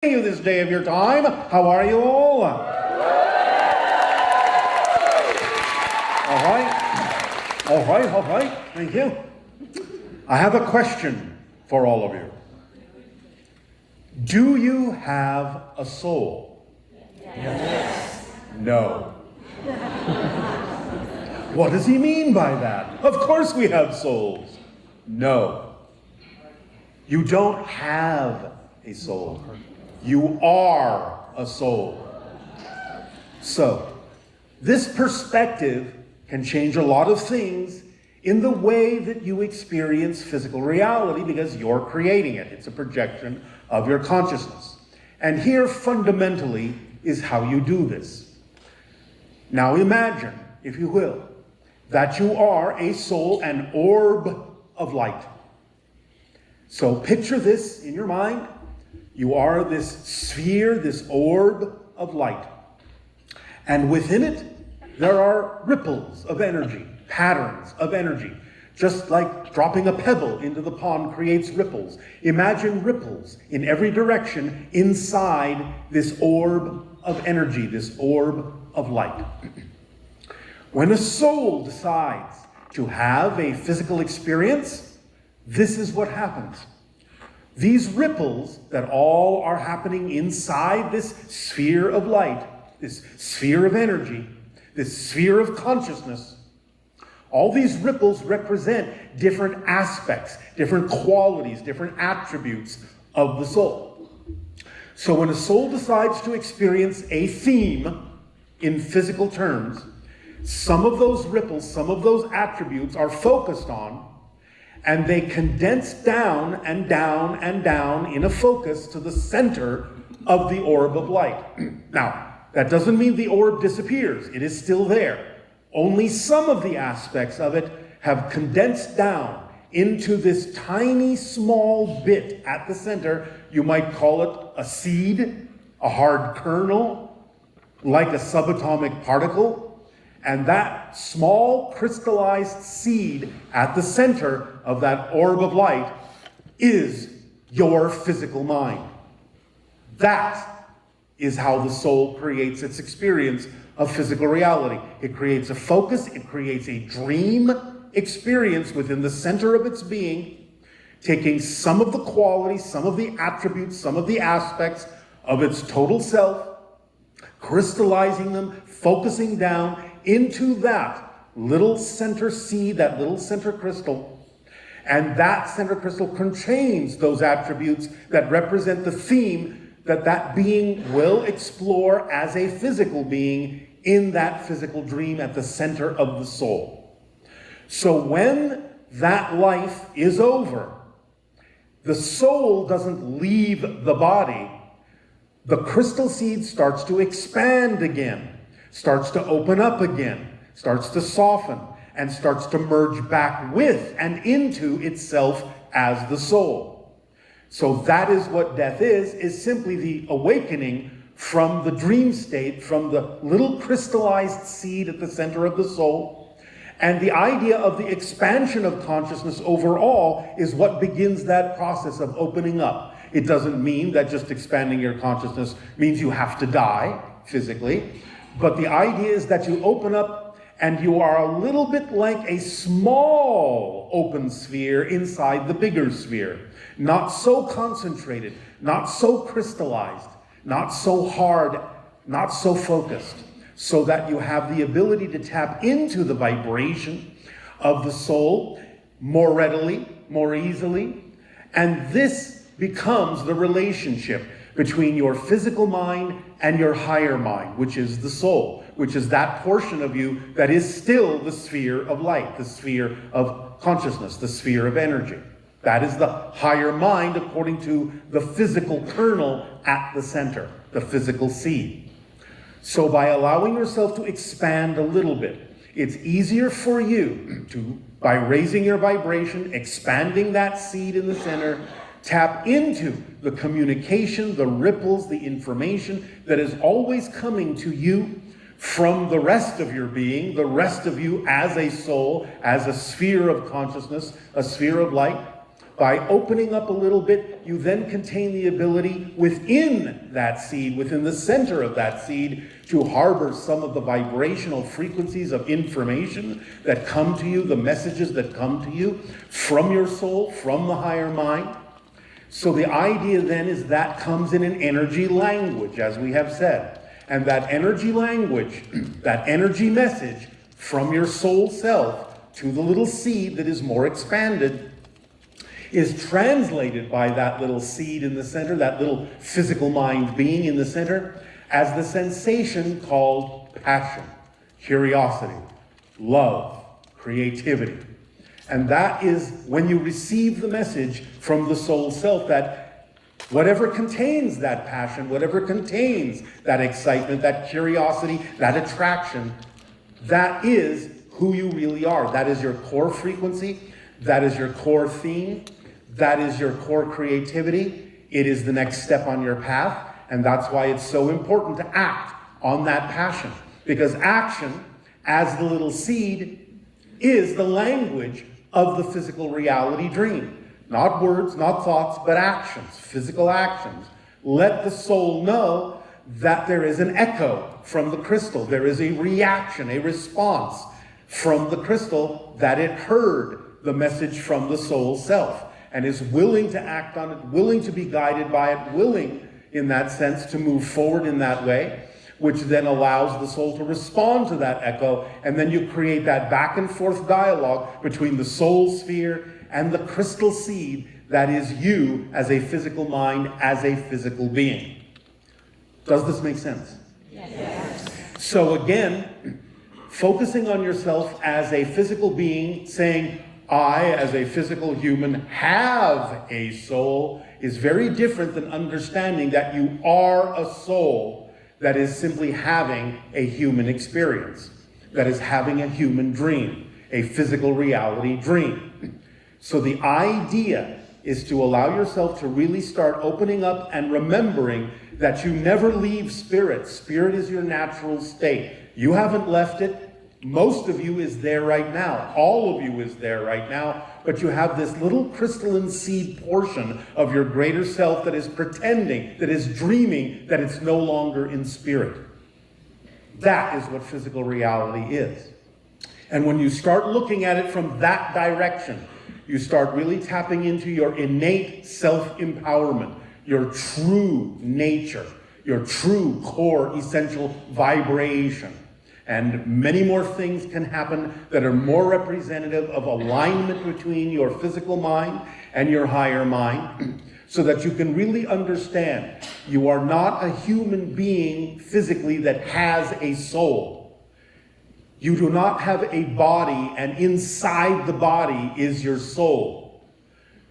You this day of your time. How are you all? All right. Thank you. I have a question for all of you. Do you have a soul? Yes. No. What does he mean by that? Of course we have souls. No. You don't have a soul. You are a soul. So, this perspective can change a lot of things in the way that you experience physical reality because you're creating it. It's a projection of your consciousness. And here, fundamentally, is how you do this. Now imagine, if you will, that you are a soul, an orb of light. So picture this in your mind. You are this sphere, this orb of light. And within it, there are ripples of energy, patterns of energy. Just like dropping a pebble into the pond creates ripples. Imagine ripples in every direction inside this orb of energy, this orb of light. When a soul decides to have a physical experience, this is what happens. These ripples that all are happening inside this sphere of light, this sphere of energy, this sphere of consciousness, all these ripples represent different aspects, different qualities, different attributes of the soul. So when a soul decides to experience a theme in physical terms, some of those ripples, some of those attributes are focused on, and they condense down and down and down in a focus to the center of the orb of light. Now, that doesn't mean the orb disappears. It is still there. Only some of the aspects of it have condensed down into this tiny small bit at the center. You might call it a seed, a hard kernel, like a subatomic particle. And that small crystallized seed at the center of that orb of light is your physical mind. That is how the soul creates its experience of physical reality. It creates a focus, it creates a dream experience within the center of its being, taking some of the qualities, some of the attributes, some of the aspects of its total self, crystallizing them, focusing down into that little center seed, that little center crystal. And that center crystal contains those attributes that represent the theme that that being will explore as a physical being in that physical dream at the center of the soul. So when that life is over, the soul doesn't leave the body. The crystal seed starts to expand again, starts to open up again, starts to soften, and starts to merge back with and into itself as the soul. So that is what death is simply the awakening from the dream state, from the little crystallized seed at the center of the soul. And the idea of the expansion of consciousness overall is what begins that process of opening up. It doesn't mean that just expanding your consciousness means you have to die physically. But the idea is that you open up and you are a little bit like a small open sphere inside the bigger sphere. Not so concentrated, not so crystallized, not so hard, not so focused, so that you have the ability to tap into the vibration of the soul more readily, more easily. And this becomes the relationship between your physical mind and your higher mind, which is the soul, which is that portion of you that is still the sphere of light, the sphere of consciousness, the sphere of energy. That is the higher mind according to the physical kernel at the center, the physical seed. So by allowing yourself to expand a little bit, it's easier for you to, by raising your vibration, expanding that seed in the center, tap into the communication, the ripples, the information that is always coming to you from the rest of your being, the rest of you as a soul, as a sphere of consciousness, a sphere of light. By opening up a little bit, you then contain the ability within that seed, within the center of that seed, to harbor some of the vibrational frequencies of information that come to you, the messages that come to you from your soul, from the higher mind. So the idea then is that comes in an energy language, as we have said. And that energy language, that energy message from your soul self to the little seed that is more expanded, is translated by that little seed in the center, that little physical mind being in the center, as the sensation called passion, curiosity, love, creativity. And that is when you receive the message from the soul self that whatever contains that passion, whatever contains that excitement, that curiosity, that attraction, that is who you really are. That is your core frequency. That is your core theme. That is your core creativity. It is the next step on your path. And that's why it's so important to act on that passion. Because action, as the little seed, is the language of the physical reality dream. Not words, not thoughts, but actions, physical actions. Let the soul know that there is an echo from the crystal. There is a reaction, a response from the crystal that it heard the message from the soul self and is willing to act on it, willing to be guided by it, willing in that sense to move forward in that way, which then allows the soul to respond to that echo, and then you create that back and forth dialogue between the soul sphere and the crystal seed that is you as a physical mind, as a physical being. Does this make sense? Yes. So again, focusing on yourself as a physical being, saying, I, as a physical human, have a soul, is very different than understanding that you are a soul that is simply having a human experience, that is having a human dream, a physical reality dream. So the idea is to allow yourself to really start opening up and remembering that you never leave spirit. Spirit is your natural state. You haven't left it. Most of you is there right now. All of you is there right now. But you have this little crystalline seed portion of your greater self that is pretending, that is dreaming that it's no longer in spirit. That is what physical reality is. And when you start looking at it from that direction, you start really tapping into your innate self-empowerment, your true nature, your true core essential vibration. And many more things can happen that are more representative of alignment between your physical mind and your higher mind, so that you can really understand you are not a human being physically that has a soul. You do not have a body, and inside the body is your soul.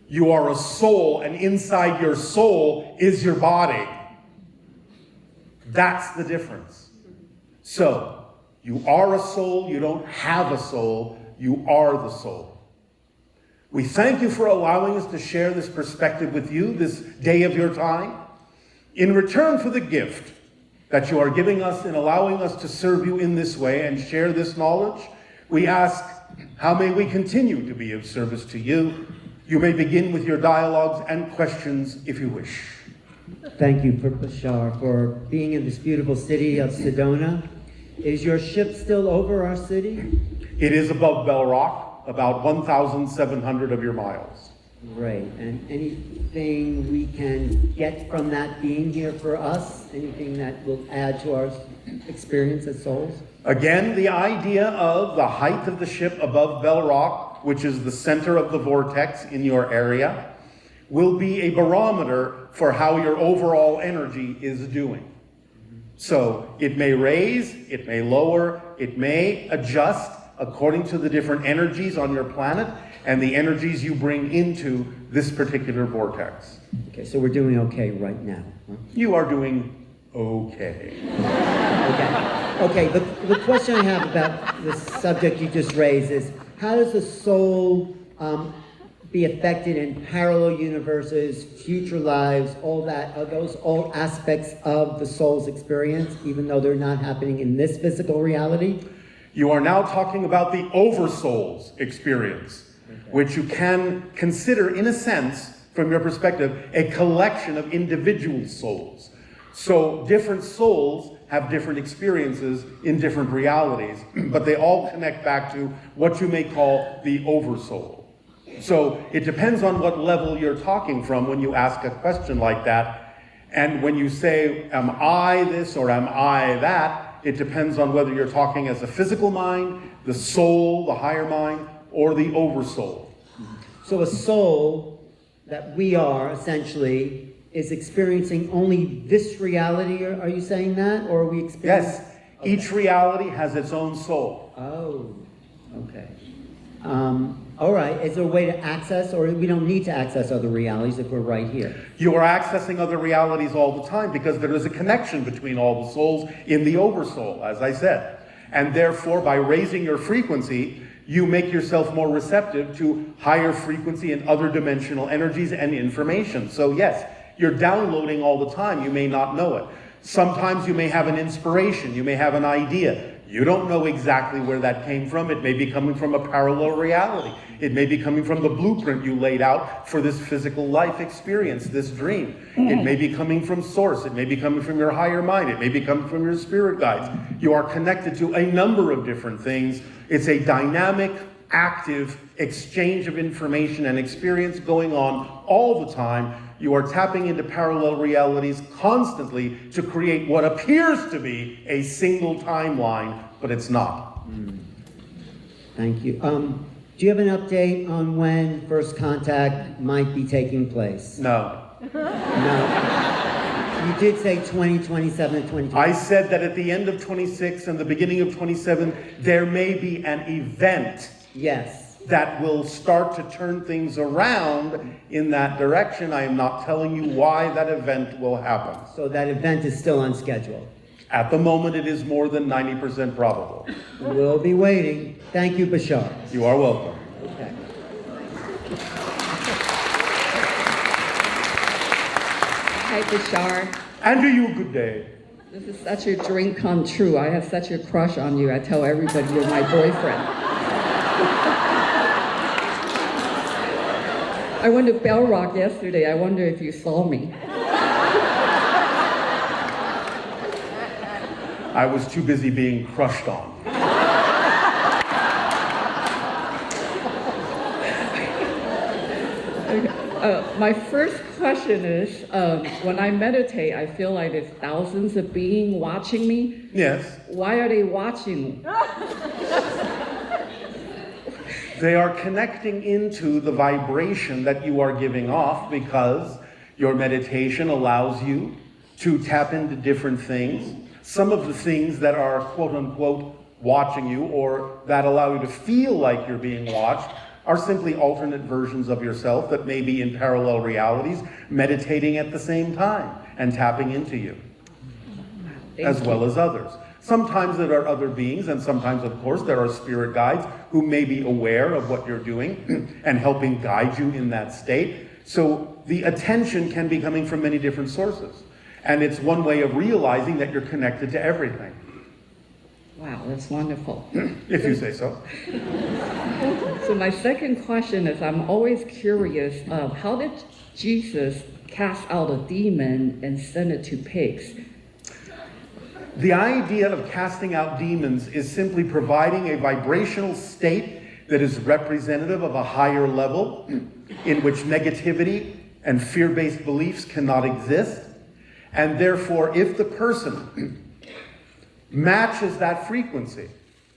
You are a soul, and inside your soul is your body. That's the difference. So, you are a soul, you don't have a soul, you are the soul. We thank you for allowing us to share this perspective with you this day of your time. In return for the gift that you are giving us in allowing us to serve you in this way and share this knowledge, we ask, how may we continue to be of service to you? You may begin with your dialogues and questions if you wish. Thank you, Bashar, for being in this beautiful city of Sedona. Is your ship still over our city? It is above Bell Rock, about 1,700 of your miles. Great. And anything we can get from that being here for us? Anything that will add to our experience as souls? Again, the idea of the height of the ship above Bell Rock, which is the center of the vortex in your area, will be a barometer for how your overall energy is doing. So it may raise, it may lower, it may adjust according to the different energies on your planet and the energies you bring into this particular vortex. Okay, so we're doing okay right now. Huh? You are doing okay. Okay, the question I have about the subject you just raised is, how does the soul be affected in parallel universes, future lives, all that? Are those all aspects of the soul's experience, even though they're not happening in this physical reality? You are now talking about the oversoul's experience. which you can consider, in a sense, from your perspective, a collection of individual souls. So different souls have different experiences in different realities, but they all connect back to what you may call the oversoul. So it depends on what level you're talking from when you ask a question like that. And when you say, am I this or am I that, it depends on whether you're talking as a physical mind, the soul, the higher mind, or the oversoul. So a soul that we are, essentially, is experiencing only this reality, are you saying that? Or are we experiencing... Yes, each reality has its own soul. Oh, okay. All right, is there a way to access, or we don't need to access other realities if we're right here? You are accessing other realities all the time because there is a connection between all the souls in the oversoul, as I said. And therefore, by raising your frequency, you make yourself more receptive to higher frequency and other dimensional energies and information. So yes, you're downloading all the time. You may not know it. Sometimes you may have an inspiration. You may have an idea. You don't know exactly where that came from. It may be coming from a parallel reality. It may be coming from the blueprint you laid out for this physical life experience, this dream. It may be coming from source. It may be coming from your higher mind. It may be coming from your spirit guides. You are connected to a number of different things. It's a dynamic, active exchange of information and experience going on all the time. You are tapping into parallel realities constantly to create what appears to be a single timeline, but it's not. Thank you. Do you have an update on when first contact might be taking place? No. No. You did say 2027 and 2028. I said that at the end of 26 and the beginning of 27, there may be an event. Yes. That will start to turn things around in that direction. I am not telling you why that event will happen. So that event is still on schedule? At the moment, it is more than 90% probable. We'll be waiting. Thank you, Bashar. You are welcome. Okay. Hi, Bashar. And to you, good day. This is such a dream come true. I have such a crush on you. I tell everybody you're my boyfriend. I went to Bell Rock yesterday. I wonder if you saw me. I was too busy being crushed on. My first question is, when I meditate, I feel like there's thousands of beings watching me. Yes. Why are they watching me? They are connecting into the vibration that you are giving off because your meditation allows you to tap into different things. Some of the things that are quote unquote watching you or that allow you to feel like you're being watched are simply alternate versions of yourself that may be in parallel realities, meditating at the same time and tapping into you, as well as others. Sometimes there are other beings, and sometimes, of course, there are spirit guides who may be aware of what you're doing and helping guide you in that state. So the attention can be coming from many different sources. And it's one way of realizing that you're connected to everything. Wow, that's wonderful. If you say so. So my second question is, I'm always curious, how did Jesus cast out a demon and send it to pigs? The idea of casting out demons is simply providing a vibrational state that is representative of a higher level in which negativity and fear-based beliefs cannot exist. And therefore, if the person matches that frequency,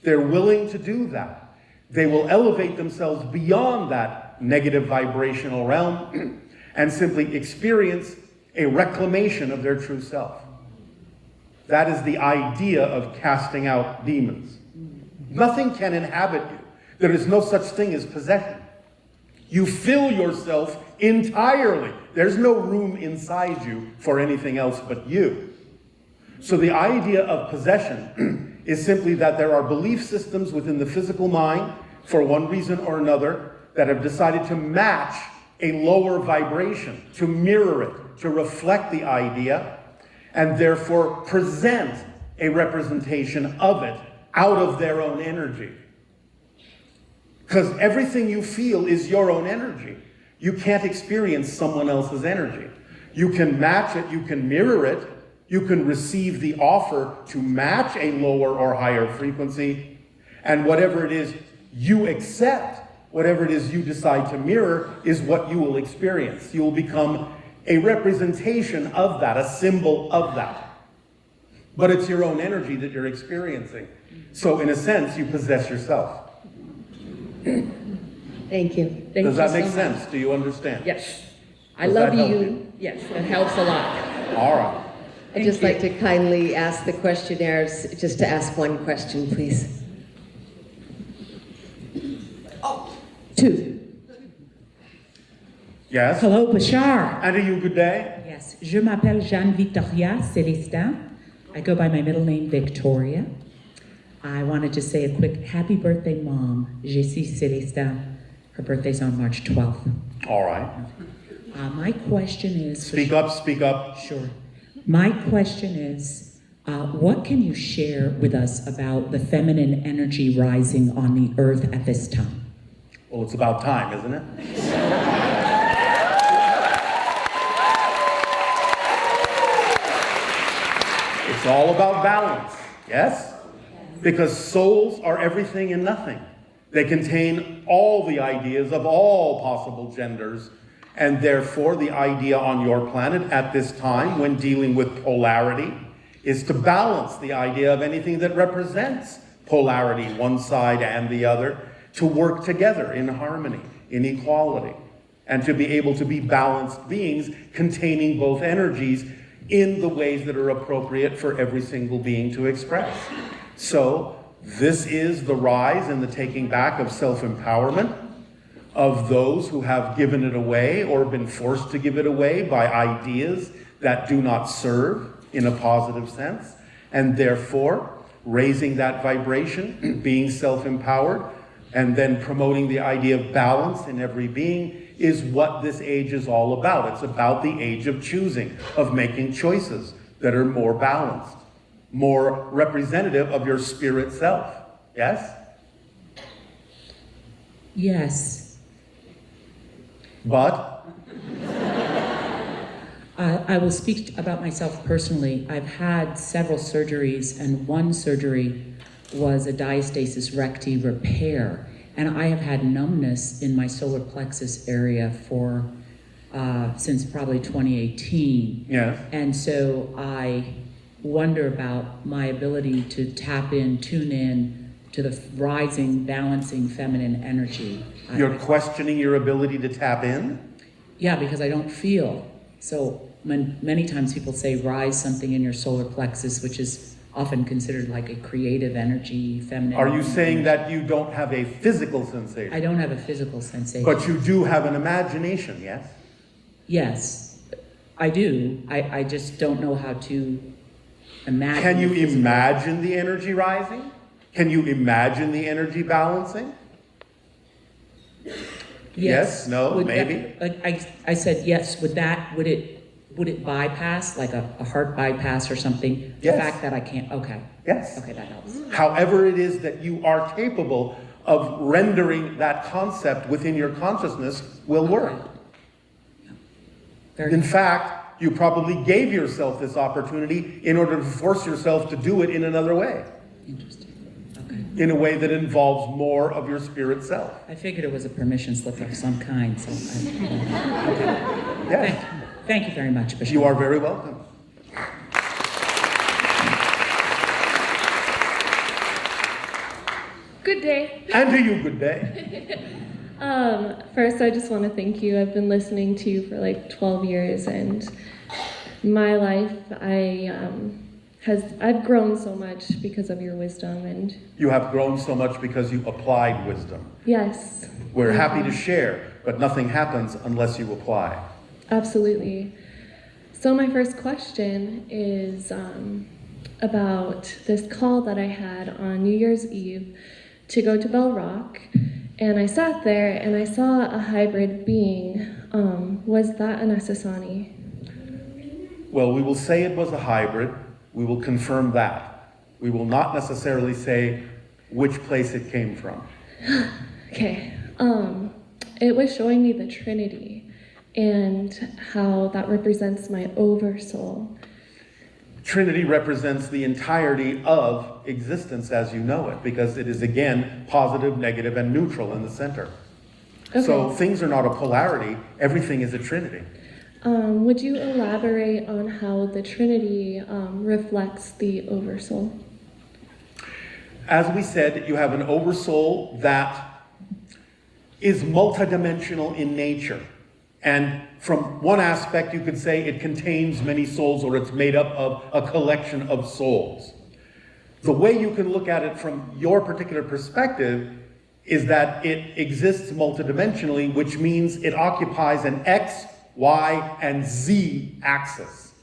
they're willing to do that. They will elevate themselves beyond that negative vibrational realm and simply experience a reclamation of their true self. That is the idea of casting out demons. Nothing can inhabit you. There is no such thing as possession. You fill yourself entirely. There's no room inside you for anything else but you. So the idea of possession is simply that there are belief systems within the physical mind, for one reason or another, that have decided to match a lower vibration, to mirror it, to reflect the idea, and therefore present a representation of it out of their own energy. Because everything you feel is your own energy. You can't experience someone else's energy. You can match it, you can mirror it, you can receive the offer to match a lower or higher frequency, and whatever it is you accept, whatever it is you decide to mirror, is what you will experience. You will become a representation of that, a symbol of that. But it's your own energy that you're experiencing. So in a sense, you possess yourself. Thank you. Does that make sense? Do you understand? Yes. I Does love that help you. you? Yes, it helps a lot. All right. I'd just like to kindly ask the questionnaires just to ask one question, please. Oh, two. Yes? Hello, Bashar. And to you, good day. Yes, je m'appelle Jeanne Victoria Célestin. I go by my middle name, Victoria. I wanted to say a quick happy birthday, Mom. Jessie Célestin. Her birthday's on March 12th. All right. My question is... Speak up, speak up. Sure. My question is, what can you share with us about the feminine energy rising on the earth at this time? Well, it's about time, isn't it? It's all about balance, yes? Because souls are everything and nothing. They contain all the ideas of all possible genders, and therefore the idea on your planet at this time, when dealing with polarity, is to balance the idea of anything that represents polarity, one side and the other, to work together in harmony, in equality, and to be able to be balanced beings containing both energies in the ways that are appropriate for every single being to express. So, this is the rise and the taking back of self-empowerment of those who have given it away or been forced to give it away by ideas that do not serve in a positive sense, and therefore raising that vibration, being self-empowered, and then promoting the idea of balance in every being is what this age is all about. It's about the age of choosing, of making choices that are more balanced, more representative of your spirit self. Yes? Yes. But? I will speak about myself personally. I've had several surgeries, and one surgery was a diastasis recti repair. And I have had numbness in my solar plexus area for since probably 2018. Yes. And so I wonder about my ability to tap in, tune in to the rising, balancing feminine energy. You're questioning your ability to tap in? Yeah, because I don't feel. So many times people say rise something in your solar plexus, which is often considered like a creative energy, feminine. Are you saying that you don't have a physical sensation? I don't have a physical sensation. But you do have an imagination, yes? Yes, I do. I just don't know how to imagine. Can you the physical. imagine the energy rising? Can you imagine the energy balancing? Yes, no, Would maybe? That, like I said yes. Would it bypass, like a heart bypass or something? Yes. The fact that I can't, okay. Yes. Okay, that helps. However it is that you are capable of rendering that concept within your consciousness will work. Very In good. fact, you probably gave yourself this opportunity in order to force yourself to do it in another way, Interesting. Okay. in a way that involves more of your spirit self. I figured it was a permission slip of some kind, so Yes, thank you very much, Bashar. you are very welcome. Good day. And to you, good day. First, I just want to thank you. I've been listening to you for like 12 years, and my life, I've grown so much because of your wisdom. And You have grown so much because you applied wisdom. yes, We're happy to share, but nothing happens unless you apply. absolutely. So my first question is about this call that I had on New Year's Eve to go to Bell Rock. And I sat there and I saw a hybrid being. Was that an Ascension? Well, we will say it was a hybrid. We will confirm that. We will not necessarily say which place it came from. Okay. It was showing me the Trinity and how that represents my oversoul. Trinity represents the entirety of existence as you know it, because it is, again, positive, negative, and neutral in the center. Okay. So things are not a polarity, everything is a Trinity. Would you elaborate on how the Trinity reflects the oversoul? As we said, you have an oversoul that is multidimensional in nature. And from one aspect, you could say it contains many souls, or it's made up of a collection of souls. The way you can look at it from your particular perspective is that it exists multidimensionally, which means it occupies an X, Y, and Z axis.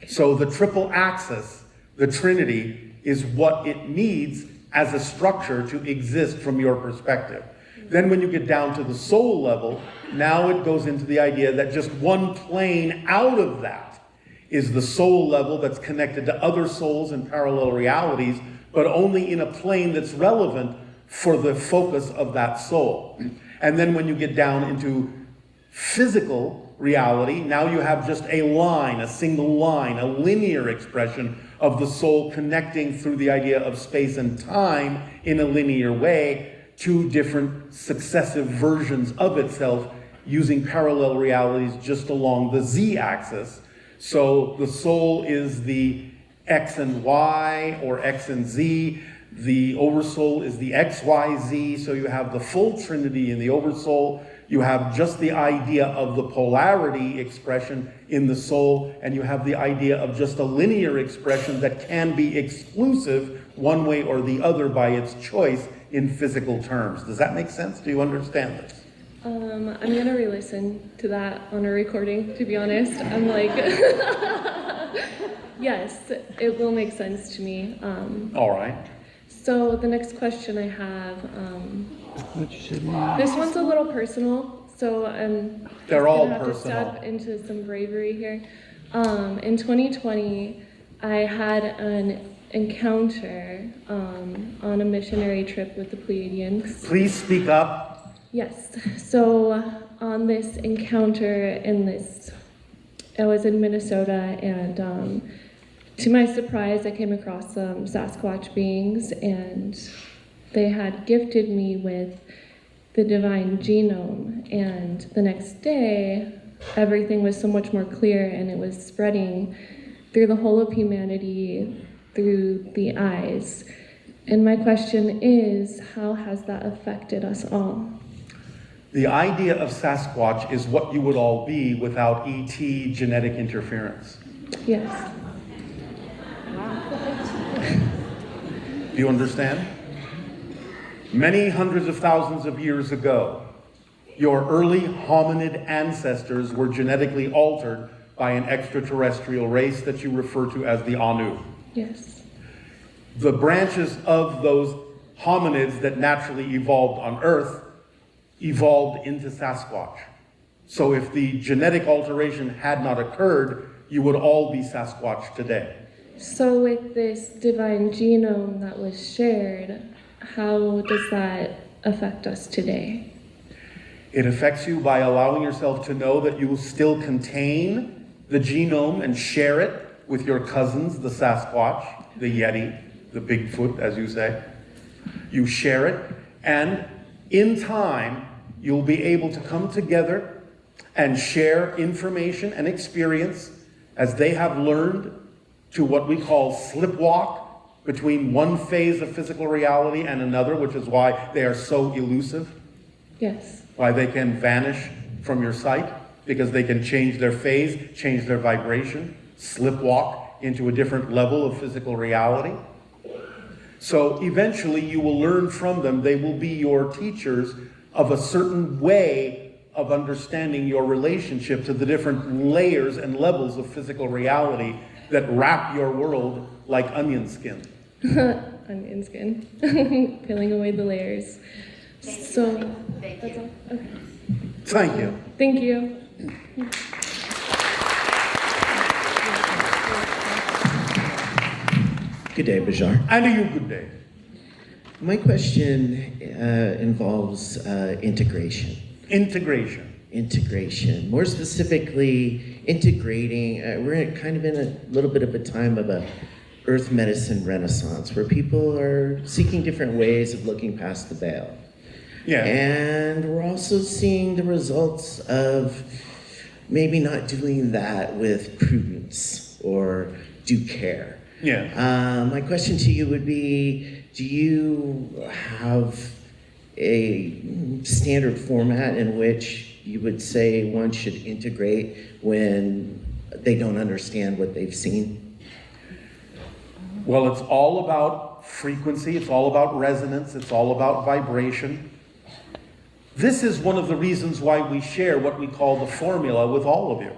So the triple axis, the Trinity, is what it needs as a structure to exist from your perspective. Then when you get down to the soul level, now it goes into the idea that just one plane out of that is the soul level that's connected to other souls and parallel realities, but only in a plane that's relevant for the focus of that soul. And then when you get down into physical reality, now you have just a line, a single line, a linear expression of the soul connecting through the idea of space and time in a linear way, two different successive versions of itself using parallel realities just along the Z-axis. So the soul is the X and Y, or X and Z. The oversoul is the X, Y, Z. So you have the full Trinity in the oversoul. You have just the idea of the polarity expression in the soul, and you have the idea of just a linear expression that can be exclusive one way or the other by its choice in physical terms. Does that make sense? Do you understand this? I'm gonna re-listen to that on a recording, to be honest. I'm like, yes, it will make sense to me. All right. So the next question I have, this one's a little personal, so I'm They're all gonna have personal. to step into some bravery here. In 2020, I had an encounter on a missionary trip with the Pleiadians. Please speak up. Yes. So on this encounter I was in Minnesota, and to my surprise, I came across some Sasquatch beings, and they had gifted me with the divine genome. And the next day, everything was so much more clear, and it was spreading through the whole of humanity, through the eyes. And my question is, how has that affected us all? The idea of Sasquatch is what you would all be without ET genetic interference. Yes. Do you understand? Many hundreds of thousands of years ago, your early hominid ancestors were genetically altered by an extraterrestrial race that you refer to as the Anu. Yes. The branches of those hominids that naturally evolved on Earth evolved into Sasquatch. So if the genetic alteration had not occurred, you would all be Sasquatch today. So with this divine genome that was shared, how does that affect us today? It affects you by allowing yourself to know that you will still contain the genome and share it with your cousins, the Sasquatch, the Yeti, the Bigfoot, as you say. You share it, and in time, you'll be able to come together and share information and experience as they have learned to what we call slipwalk between one phase of physical reality and another, which is why they are so elusive. Yes. Why they can vanish from your sight, because they can change their phase, change their vibration, slipwalk into a different level of physical reality. So eventually you will learn from them. They will be your teachers of a certain way of understanding your relationship to the different layers and levels of physical reality that wrap your world like onion skin. Onion skin. Peeling away the layers. That's all? Okay. Thank you. Thank you. Good day, Bashar. And to you, good day. My question involves integration. Integration. More specifically, integrating. We're kind of in a little bit of a time of a earth medicine renaissance where people are seeking different ways of looking past the veil. Yeah. And we're also seeing the results of maybe not doing that with prudence or due care. Yeah. My question to you would be, do you have a standard format in which you would say one should integrate when they don't understand what they've seen? Well, it's all about frequency, it's all about resonance, it's all about vibration. This is one of the reasons why we share what we call the formula with all of you.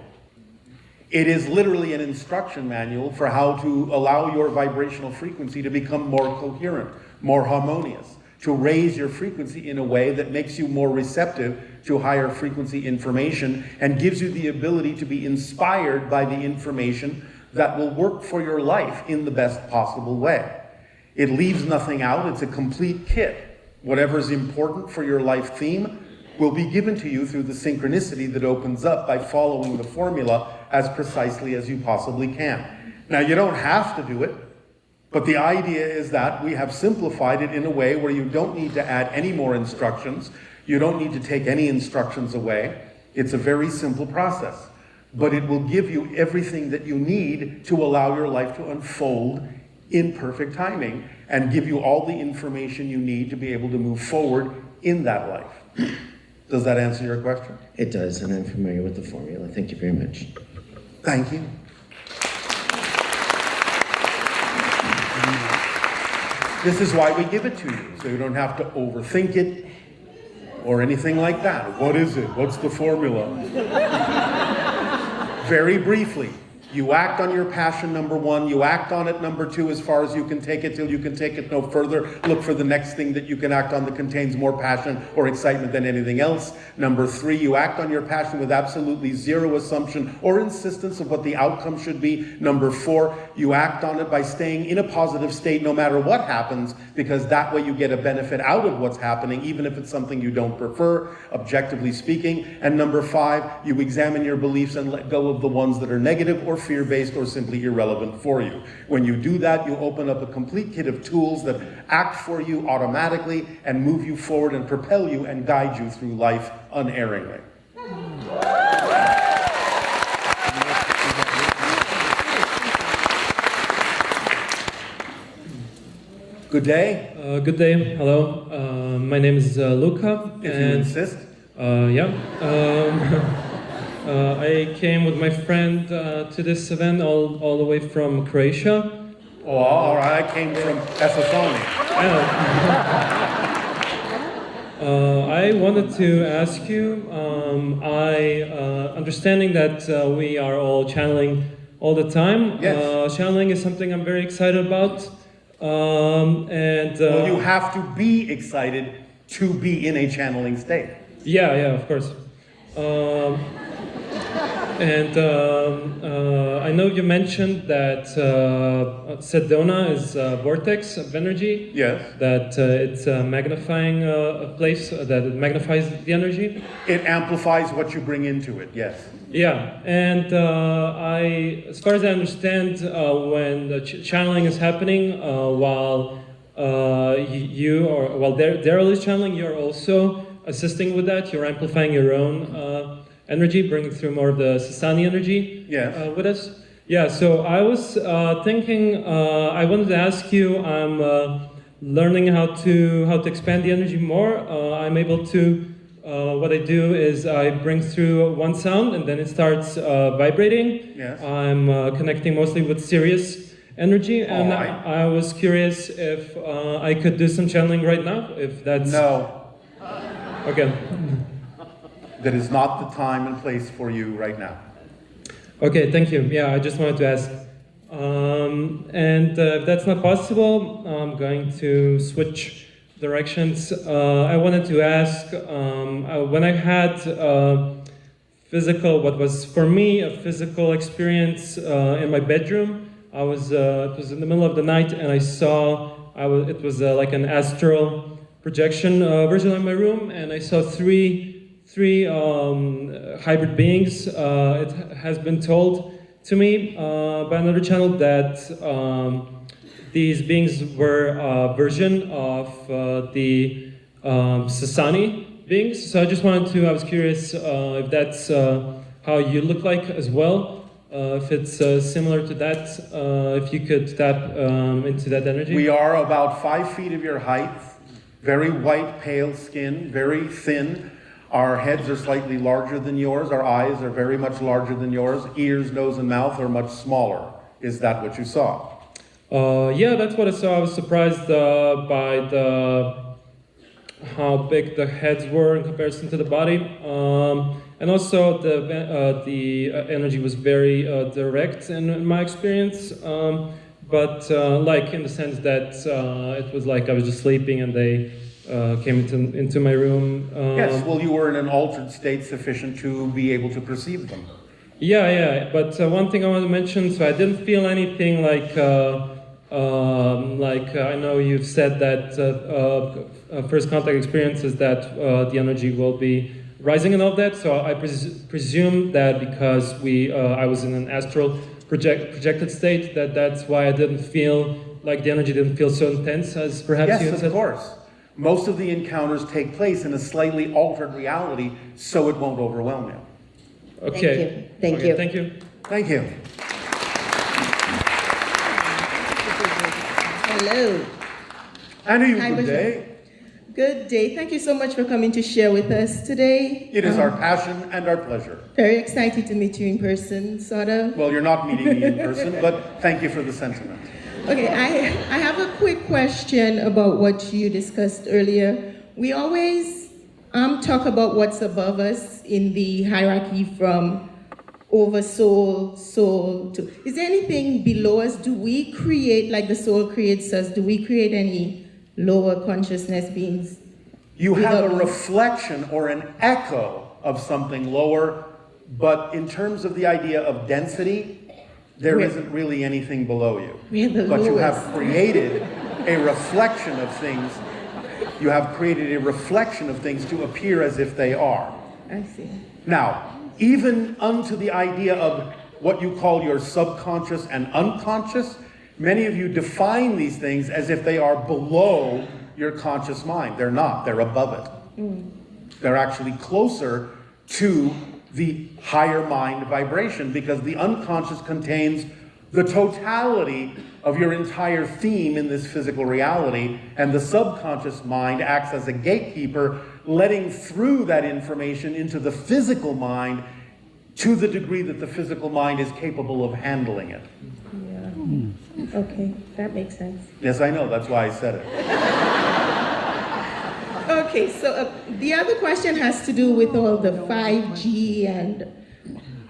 It is literally an instruction manual for how to allow your vibrational frequency to become more coherent, more harmonious, to raise your frequency in a way that makes you more receptive to higher frequency information and gives you the ability to be inspired by the information that will work for your life in the best possible way. It leaves nothing out, it's a complete kit. Whatever's important for your life theme will be given to you through the synchronicity that opens up by following the formula as precisely as you possibly can. Now, you don't have to do it, but the idea is that we have simplified it in a way where you don't need to add any more instructions, you don't need to take any instructions away. It's a very simple process, but it will give you everything that you need to allow your life to unfold in perfect timing and give you all the information you need to be able to move forward in that life. Does that answer your question? It does, and I'm familiar with the formula. Thank you very much. Thank you. This is why we give it to you, so you don't have to overthink it or anything like that. What is it? What's the formula? Very briefly, you act on your passion, number one. You act on it, number two, as far as you can take it till you can take it no further. Look for the next thing that you can act on that contains more passion or excitement than anything else. Number three, you act on your passion with absolutely zero assumption or insistence of what the outcome should be. Number four, you act on it by staying in a positive state no matter what happens, because that way you get a benefit out of what's happening, even if it's something you don't prefer, objectively speaking. And number five, you examine your beliefs and let go of the ones that are negative or fear-based or simply irrelevant for you. When you do that, you open up a complete kit of tools that act for you automatically and move you forward and propel you and guide you through life unerringly. Good day. Good day. Hello. My name is Luca. If you insist. I came with my friend to this event all the way from Croatia. Oh, all right. I came from Sedona. I wanted to ask you, understanding that we are all channeling all the time, yes. Channeling is something I'm very excited about. Well, you have to be excited to be in a channeling state. Yeah, of course. I know you mentioned that Sedona is a vortex of energy. Yes. That it's a magnifying a place, that it magnifies the energy. It amplifies what you bring into it, yes. Yeah, and as far as I understand, when the channeling is happening, while Daryl is channeling, you're also assisting with that. You're amplifying your own energy, bringing through more of the Sasani energy with us. Yeah, so I was thinking, I wanted to ask you, I'm learning how to expand the energy more. I'm able to, what I do is I bring through one sound and then it starts vibrating. Yes. I'm connecting mostly with Sirius energy, and right. I was curious if I could do some channeling right now, if that's... No. Okay. That is not the time and place for you right now. Okay, thank you. Yeah, I just wanted to ask. If that's not possible, I'm going to switch directions. I wanted to ask, when I had what was for me a physical experience in my bedroom, it was in the middle of the night, and I saw it was like an astral projection version of my room, and I saw three hybrid beings. It has been told to me by another channel that these beings were a version of the Sasani beings. So I was curious if that's how you look like as well. If it's similar to that, if you could tap into that energy. We are about 5 feet of your height, very white, pale skin, very thin. Our heads are slightly larger than yours. Our eyes are very much larger than yours. Ears, nose, and mouth are much smaller. Is that what you saw? Yeah, that's what I saw. I was surprised by how big the heads were in comparison to the body. And also the energy was very direct in my experience, but like in the sense that it was like I was just sleeping and they came into my room. Yes, well, you were in an altered state sufficient to be able to perceive them. Yeah, but one thing I want to mention, so I didn't feel anything like I know you've said that first contact experience is that the energy will be rising and all that, so I presume that because I was in an astral projected state, that's why I didn't feel like the energy didn't feel so intense as perhaps you had said. Yes, of course. Most of the encounters take place in a slightly altered reality, so it won't overwhelm you. Okay. Thank you. Thank you. Thank you. Hello. Andrew, Hi, good Bashar. day. Good day. Thank you so much for coming to share with us today. It is our passion and our pleasure. Very excited to meet you in person, sort of. Well, you're not meeting me in person, but thank you for the sentiment. Okay, I have a quick question about what you discussed earlier. We always talk about what's above us in the hierarchy from over soul to... Is there anything below us? Do we create, like the soul creates us, do we create any lower consciousness beings? You have a reflection or an echo of something lower, but in terms of the idea of density, there isn't really anything below you. But you have created a reflection of things. You have created a reflection of things to appear as if they are. I see. Now, even unto the idea of what you call your subconscious and unconscious, many of you define these things as if they are below your conscious mind. They're not. They're above it. They're actually closer to the higher mind vibration, because the unconscious contains the totality of your entire theme in this physical reality, and the subconscious mind acts as a gatekeeper, letting through that information into the physical mind to the degree that the physical mind is capable of handling it. Yeah. Okay, that makes sense. Yes, I know, that's why I said it. Okay, so the other question has to do with all the 5G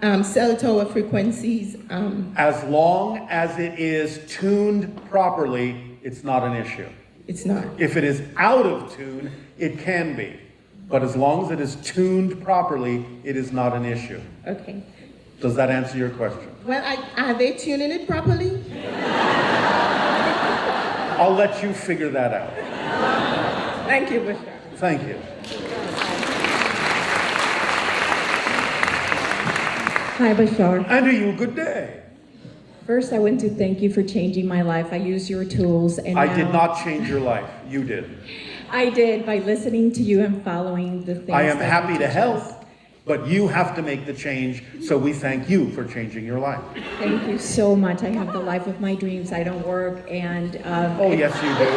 and cell tower frequencies. As long as it is tuned properly, it's not an issue. It's not. If it is out of tune, it can be. But as long as it is tuned properly, it is not an issue. Okay. Does that answer your question? Well, are they tuning it properly? I'll let you figure that out. Thank you, Bashar. Thank you. Hi, Bashar. And to you, good day. First, I want to thank you for changing my life. I use your tools, and I did not change your life. You did. I did by listening to you and following the things. I am that happy you to teach help, us. but you have to make the change, so we thank you for changing your life. Thank you so much. I have the life of my dreams. I don't work, and oh, yes, you do.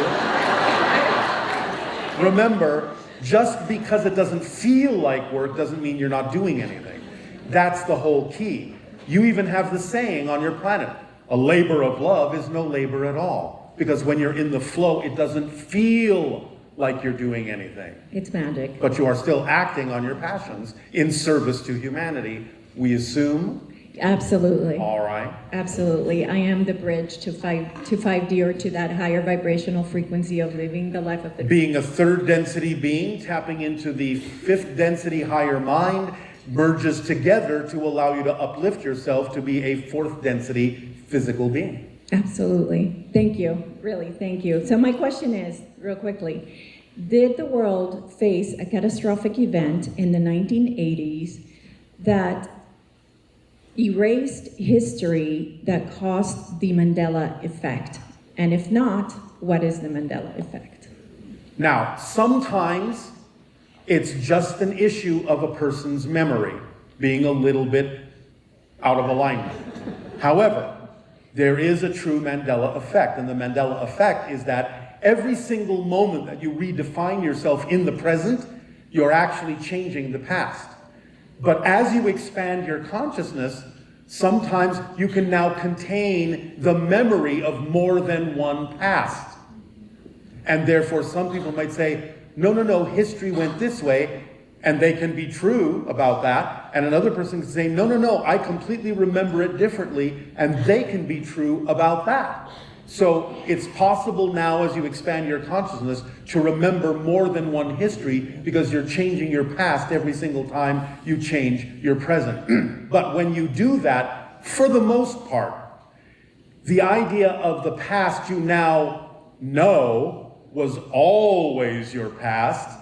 Remember, just because it doesn't feel like work doesn't mean you're not doing anything. That's the whole key. You even have the saying on your planet, a labor of love is no labor at all. Because when you're in the flow, it doesn't feel like you're doing anything. It's magic. But you are still acting on your passions in service to humanity, we assume? Absolutely. All right. Absolutely. I am the bridge to 5D or to that higher vibrational frequency of living the life of the Being a third density being, tapping into the fifth density higher mind, merges together to allow you to uplift yourself to be a fourth density physical being. Absolutely. Thank you. Really, thank you. So my question is, real quickly, did the world face a catastrophic event in the 1980s that erased history that caused the Mandela effect? And if not, what is the Mandela effect? Now, sometimes it's just an issue of a person's memory being a little bit out of alignment. However, there is a true Mandela effect, and the Mandela effect is that every single moment that you redefine yourself in the present, you're actually changing the past. But as you expand your consciousness, sometimes you can now contain the memory of more than one past. And therefore some people might say, no, history went this way, and they can be true about that. And another person can say, no, I completely remember it differently, and they can be true about that. So it's possible now, as you expand your consciousness, to remember more than one history, because you're changing your past every single time you change your present. But when you do that, for the most part, the idea of the past you now know was always your past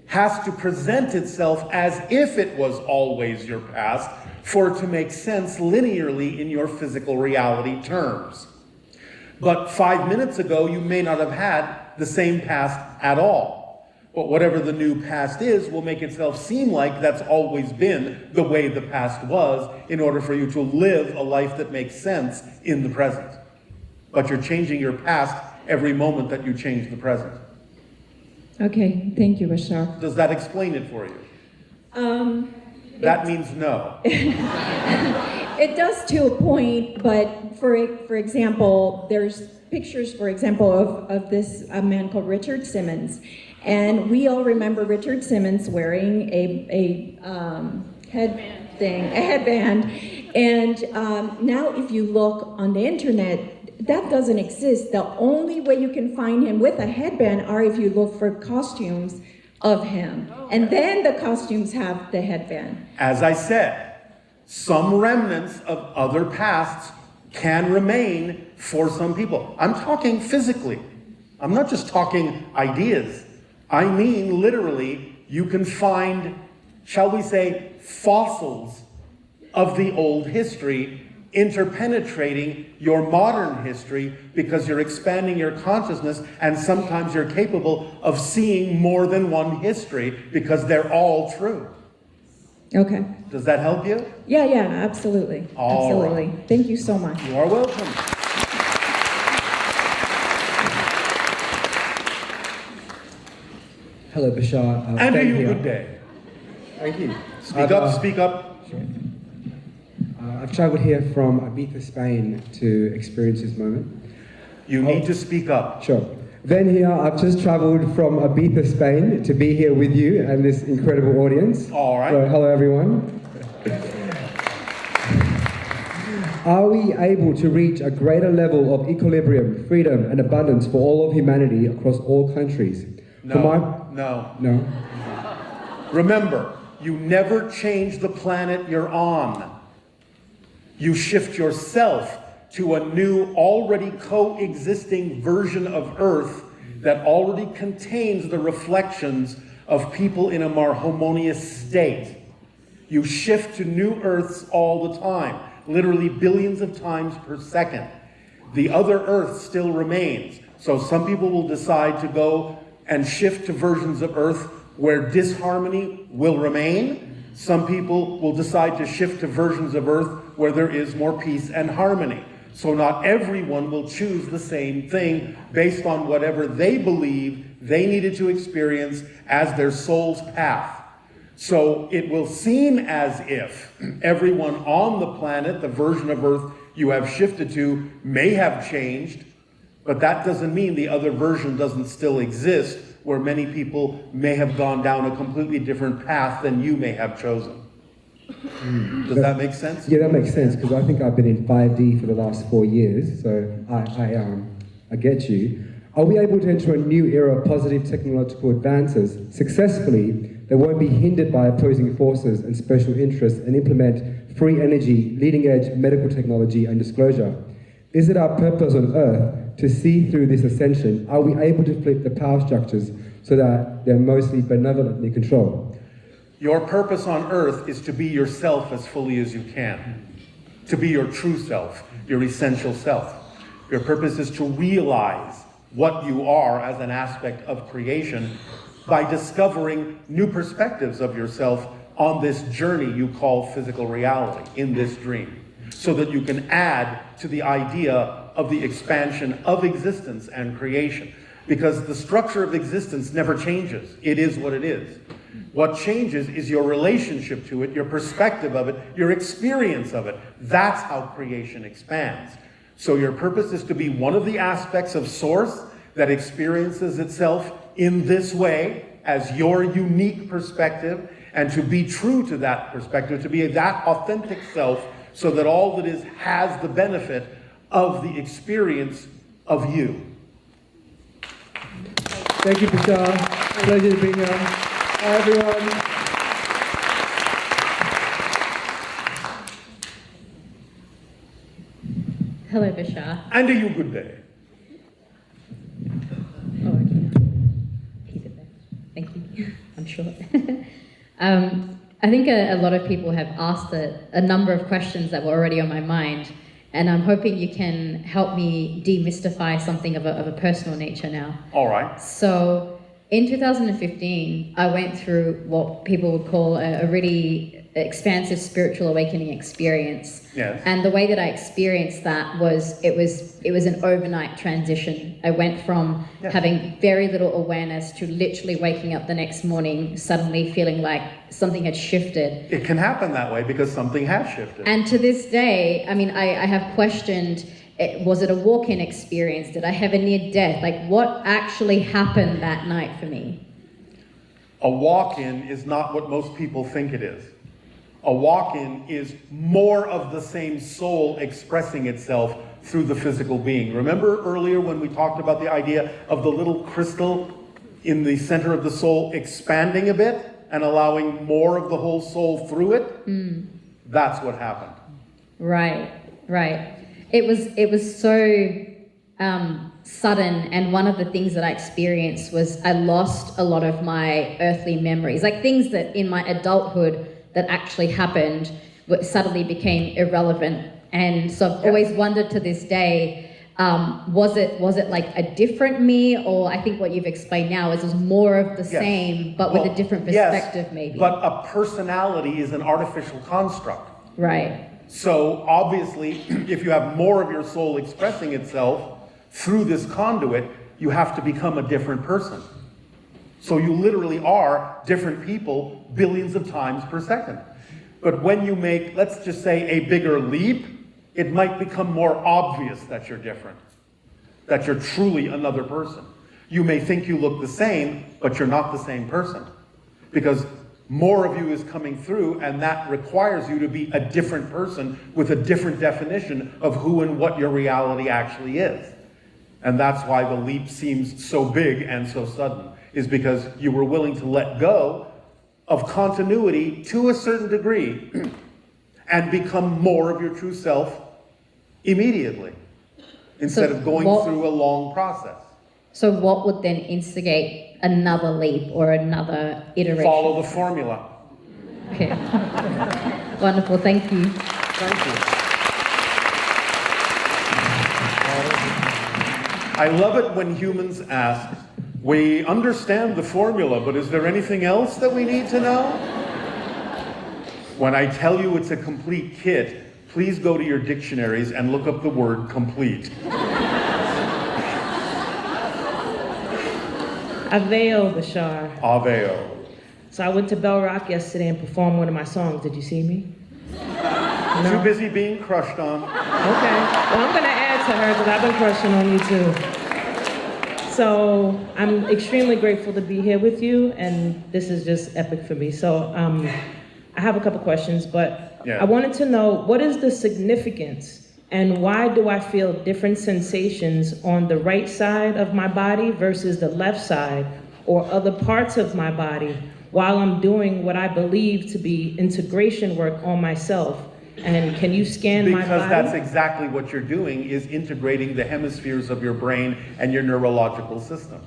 has to present itself as if it was always your past for it to make sense linearly in your physical reality terms. But 5 minutes ago, you may not have had the same past at all. But whatever the new past is will make itself seem like that's always been the way the past was in order for you to live a life that makes sense in the present. But you're changing your past every moment that you change the present. Okay, thank you, Bashar. Does that explain it for you? That means no. It does to a point, but for example, there's pictures, for example, of this a man called Richard Simmons, and we all remember Richard Simmons wearing a headband, and now if you look on the internet, that doesn't exist. The only way you can find him with a headband are if you look for costumes of him, and then the costumes have the headband. As I said, some remnants of other pasts can remain for some people. I'm talking physically. I'm not just talking ideas. I mean literally, you can find, shall we say, fossils of the old history interpenetrating your modern history because you're expanding your consciousness, and sometimes you're capable of seeing more than one history because they're all true. Okay. Does that help you? Yeah, absolutely. Absolutely. Right. Thank you so much. You are welcome. Hello, Bashar. And to you, good day. Thank you. Speak up, speak up. Sure. I've travelled here from Ibiza, Spain to experience this moment. You need to speak up. Sure. Then here, I've just travelled from Ibiza, Spain to be here with you and this incredible audience. All right. So, hello, everyone. Are we able to reach a greater level of equilibrium, freedom, and abundance for all of humanity across all countries? No. Remember, you never change the planet you're on. You shift yourself to a new, already coexisting version of Earth that already contains the reflections of people in a more harmonious state. You shift to new Earths all the time, literally billions of times per second. The other Earth still remains. So some people will decide to go and shift to versions of Earth where disharmony will remain. Some people will decide to shift to versions of Earth where there is more peace and harmony. So not everyone will choose the same thing based on whatever they believe they needed to experience as their soul's path. So it will seem as if everyone on the planet, the version of Earth you have shifted to, may have changed, but that doesn't mean the other version doesn't still exist, where many people may have gone down a completely different path than you may have chosen. Does that make sense? Yeah, that makes sense, because I think I've been in 5D for the last 4 years, so I get you. Are we able to enter a new era of positive technological advances successfully that won't be hindered by opposing forces and special interests, and implement free energy, leading edge medical technology and disclosure? Is it our purpose on earth to see through this ascension? Are we able to flip the power structures so that they're mostly benevolently controlled? Your purpose on earth is to be yourself as fully as you can. To be your true self, your essential self. Your purpose is to realize what you are as an aspect of creation by discovering new perspectives of yourself on this journey you call physical reality, in this dream, so that you can add to the idea of the expansion of existence and creation. Because the structure of existence never changes. It is what it is. What changes is your relationship to it, your perspective of it, your experience of it. That's how creation expands. So your purpose is to be one of the aspects of Source that experiences itself in this way as your unique perspective, and to be true to that perspective, to be that authentic self, so that all that is has the benefit of the experience of you. Thank you, Bashar. Pleasure to be here. Hi, everyone. Hello, Bashar. And to you, good day. Oh, okay. Keep it there. Thank you. I'm short. I think a lot of people have asked a number of questions that were already on my mind, and I'm hoping you can help me demystify something of a personal nature now. All right. So, in 2015, I went through what people would call a really expansive spiritual awakening experience. Yes. And the way that I experienced that was it was an overnight transition. I went from having very little awareness to literally waking up the next morning suddenly feeling like something had shifted. It can happen that way because something has shifted. And to this day, I mean, I have questioned, was it a walk-in experience? Did I have a near death? Like, what actually happened that night for me? A walk-in is not what most people think it is. A walk-in is more of the same soul expressing itself through the physical being. Remember earlier when we talked about the idea of the little crystal in the center of the soul expanding a bit and allowing more of the whole soul through it? That's what happened. Right. It was so sudden, and one of the things that I experienced was I lost a lot of my earthly memories, like things that in my adulthood that actually happened suddenly became irrelevant. And so I've always wondered to this day, was it like a different me, or I think what you've explained now is it was more of the same, but with a different perspective maybe. But a personality is an artificial construct. Right. So obviously, if you have more of your soul expressing itself through this conduit, you have to become a different person. So you literally are different people billions of times per second. But when you make, let's just say, a bigger leap, it might become more obvious that you're different, that you're truly another person. You may think you look the same, but you're not the same person, because more of you is coming through, and that requires you to be a different person with a different definition of who and what your reality actually is. And that's why the leap seems so big and so sudden, is because you were willing to let go of continuity to a certain degree and become more of your true self immediately, instead of going through a long process. So what would then instigate another leap or another iteration? Follow the formula. Okay. Wonderful, thank you. Thank you. I love it when humans ask, we understand the formula, but is there anything else that we need to know? When I tell you it's a complete kit, please go to your dictionaries and look up the word complete. Aveo, Bashar. Aveo. So I went to Bell Rock yesterday and performed one of my songs. Did you see me? No? Too busy being crushed on. Okay. Well, I'm going to add to her because I've been crushing on you too. So I'm extremely grateful to be here with you, and this is just epic for me. So I have a couple questions, but I wanted to know, what is the significance and why do I feel different sensations on the right side of my body versus the left side or other parts of my body while I'm doing what I believe to be integration work on myself? And can you scan my body? Because that's exactly what you're doing, is integrating the hemispheres of your brain and your neurological system.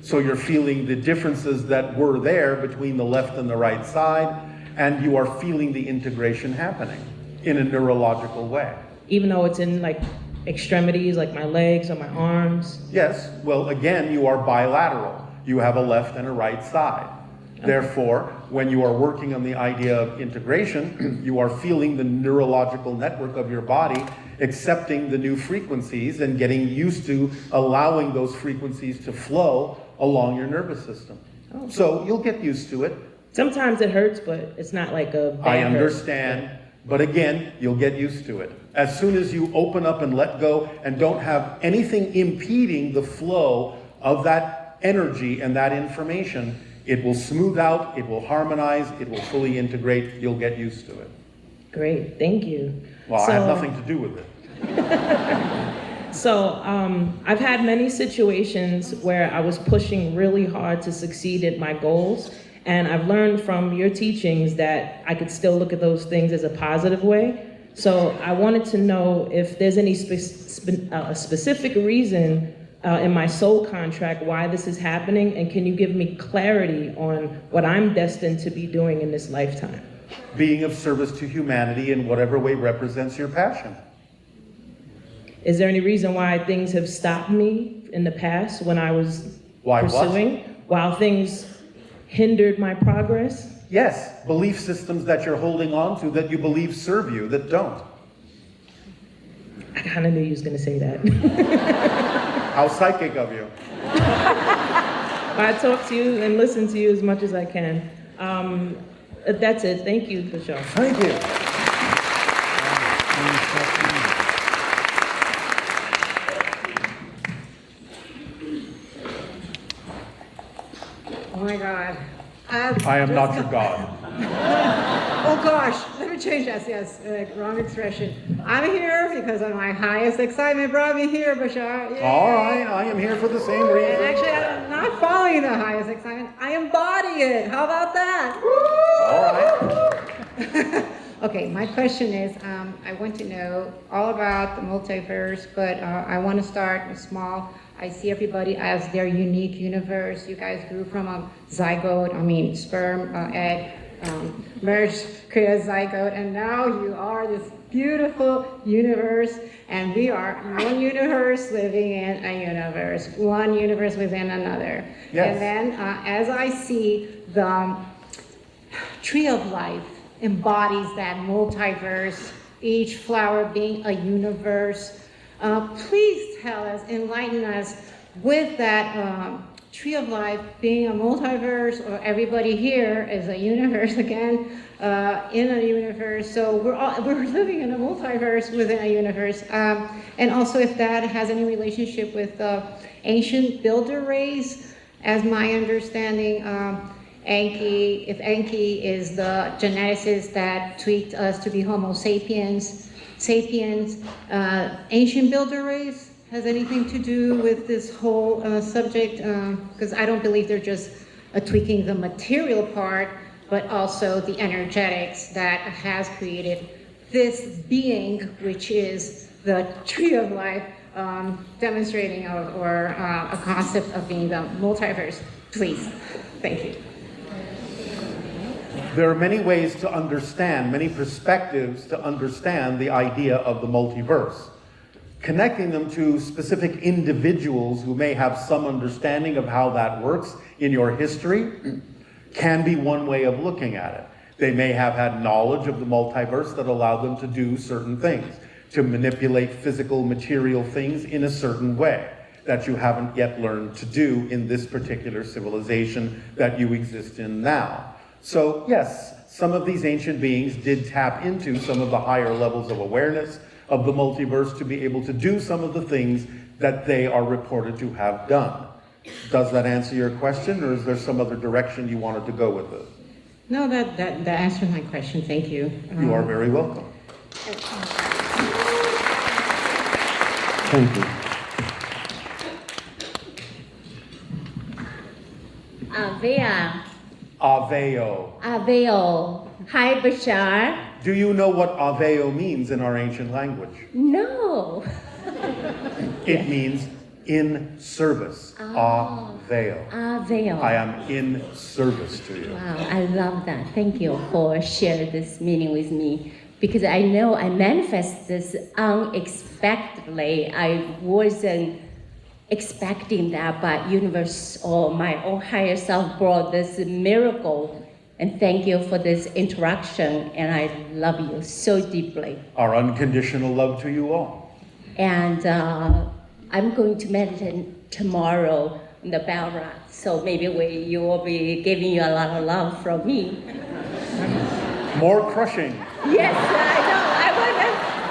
So you're feeling the differences that were there between the left and the right side, and you are feeling the integration happening in a neurological way. Even though it's in like extremities, like my legs or my arms? Yes, well, again, you are bilateral. You have a left and a right side. Okay. Therefore, when you are working on the idea of integration, you are feeling the neurological network of your body accepting the new frequencies and getting used to allowing those frequencies to flow along your nervous system. Oh. So you'll get used to it. Sometimes it hurts, but it's not like a bad I understand, but again, you'll get used to it. As soon as you open up and let go and don't have anything impeding the flow of that energy and that information, it will smooth out, it will harmonize, it will fully integrate, you'll get used to it. Great, thank you. Well, I have nothing to do with it. So I've had many situations where I was pushing really hard to succeed at my goals, and I've learned from your teachings that I could still look at those things as a positive way. So I wanted to know if there's any specific reason in my soul contract why this is happening, and can you give me clarity on what I'm destined to be doing in this lifetime? Being of service to humanity in whatever way represents your passion. Is there any reason why things have stopped me in the past when I was pursuing? While things hindered my progress? Yes, belief systems that you're holding on to that you believe serve you that don't. I kind of knew you was going to say that. How psychic of you. I talk to you and listen to you as much as I can. That's it. Thank you, Bashar. Thank you. Oh my God. I am not your God. Oh gosh, let me change that. Yes, wrong expression. I'm here because of my highest excitement brought me here, Bashar. Yay. All right, I am here for the same reason. And actually, I'm not following the highest excitement. I embody it. How about that? All right. Okay, my question is, I want to know all about the multiverse, but I want to start small. I see everybody as their unique universe. You guys grew from a zygote, sperm, egg, merged, created a zygote, and now you are this beautiful universe, and we are one universe living in a universe, one universe within another. Yes. And then as I see the tree of life embodies that multiverse, each flower being a universe. Please tell us, enlighten us with that tree of life being a multiverse, or everybody here is a universe again, in a universe. So we're living in a multiverse within a universe. And also if that has any relationship with ancient builder race, as my understanding, if Enki is the geneticist that tweaked us to be Homo sapiens, ancient builder race has anything to do with this whole subject? Because I don't believe they're just tweaking the material part, but also the energetics that has created this being, which is the tree of life, demonstrating or a concept of being the multiverse. Please, thank you. There are many ways to understand, many perspectives to understand the idea of the multiverse. Connecting them to specific individuals who may have some understanding of how that works in your history can be one way of looking at it. They may have had knowledge of the multiverse that allowed them to do certain things, to manipulate physical, material things in a certain way that you haven't yet learned to do in this particular civilization that you exist in now. So yes, some of these ancient beings did tap into some of the higher levels of awareness of the multiverse to be able to do some of the things that they are reported to have done. Does that answer your question, or is there some other direction you wanted to go with it? No, that answers my question. Thank you. You are very welcome. Thank you. Avea. Aveo. Aveo. Hi, Bashar. Do you know what aveo means in our ancient language? No. It means in service. Aveo. Aveo. I am in service to you. Wow, I love that. Thank you for sharing this meaning with me. Because I know I manifest this unexpectedly. I wasn't expecting that, but universe or my own higher self brought this miracle. And thank you for this interaction, and I love you so deeply. Our unconditional love to you all. And I'm going to meditate tomorrow in the Bell Rock, so maybe you will be giving you a lot of love from me. More crushing. Yes,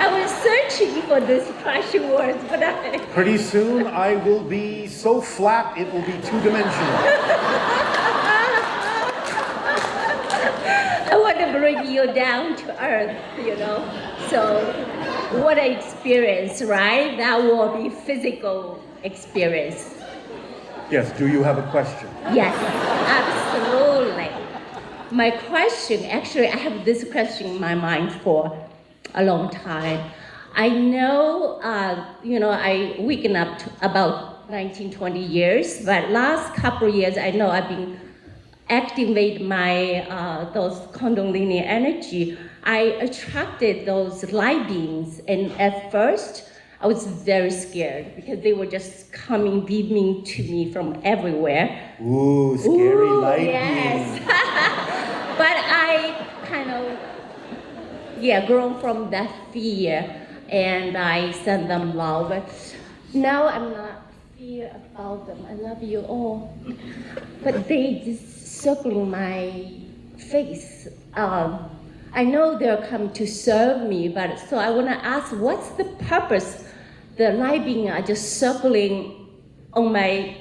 I was searching for this crushing words, but Pretty soon I will be so flat it will be two-dimensional. I want to bring you down to earth, you know. So what I experience, right? That will be physical experience. Yes, do you have a question? Yes, absolutely. My question, actually, I have this question in my mind for a long time. I know, I waken up to about 19, 20 years, but last couple of years, I know I've been activate my those Kundalini energy. I attracted those light beings, and at first I was very scared because they were just coming, beaming to me from everywhere. Ooh, scary light beings. But I kind of, grown from that fear, and I send them love. But now I'm not fear about them. I love you all, but they just circling my face. I know they're come to serve me, but so I want to ask, what's the purpose? The light being are just circling on my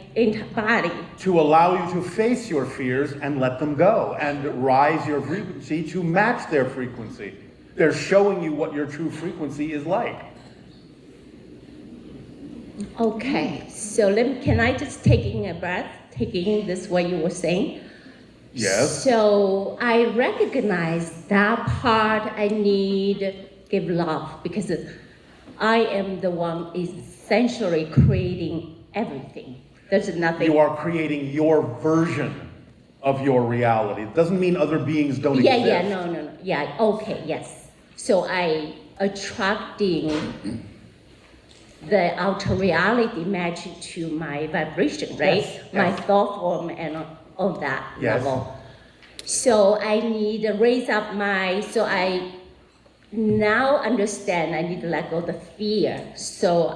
body. To allow you to face your fears and let them go and rise your frequency to match their frequency. They're showing you what your true frequency is like. Okay, so can I just take in a breath, taking this what you were saying? Yes. So I recognize that part I need give love because I am the one essentially creating everything. There's nothing. You are creating your version of your reality. It doesn't mean other beings don't exist. No. Yeah, okay, yes. So I attracting the outer reality matching to my vibration, right? Yes. My thought form and on that Yes. level. So I need to raise up so I now understand I need to let go of the fear. So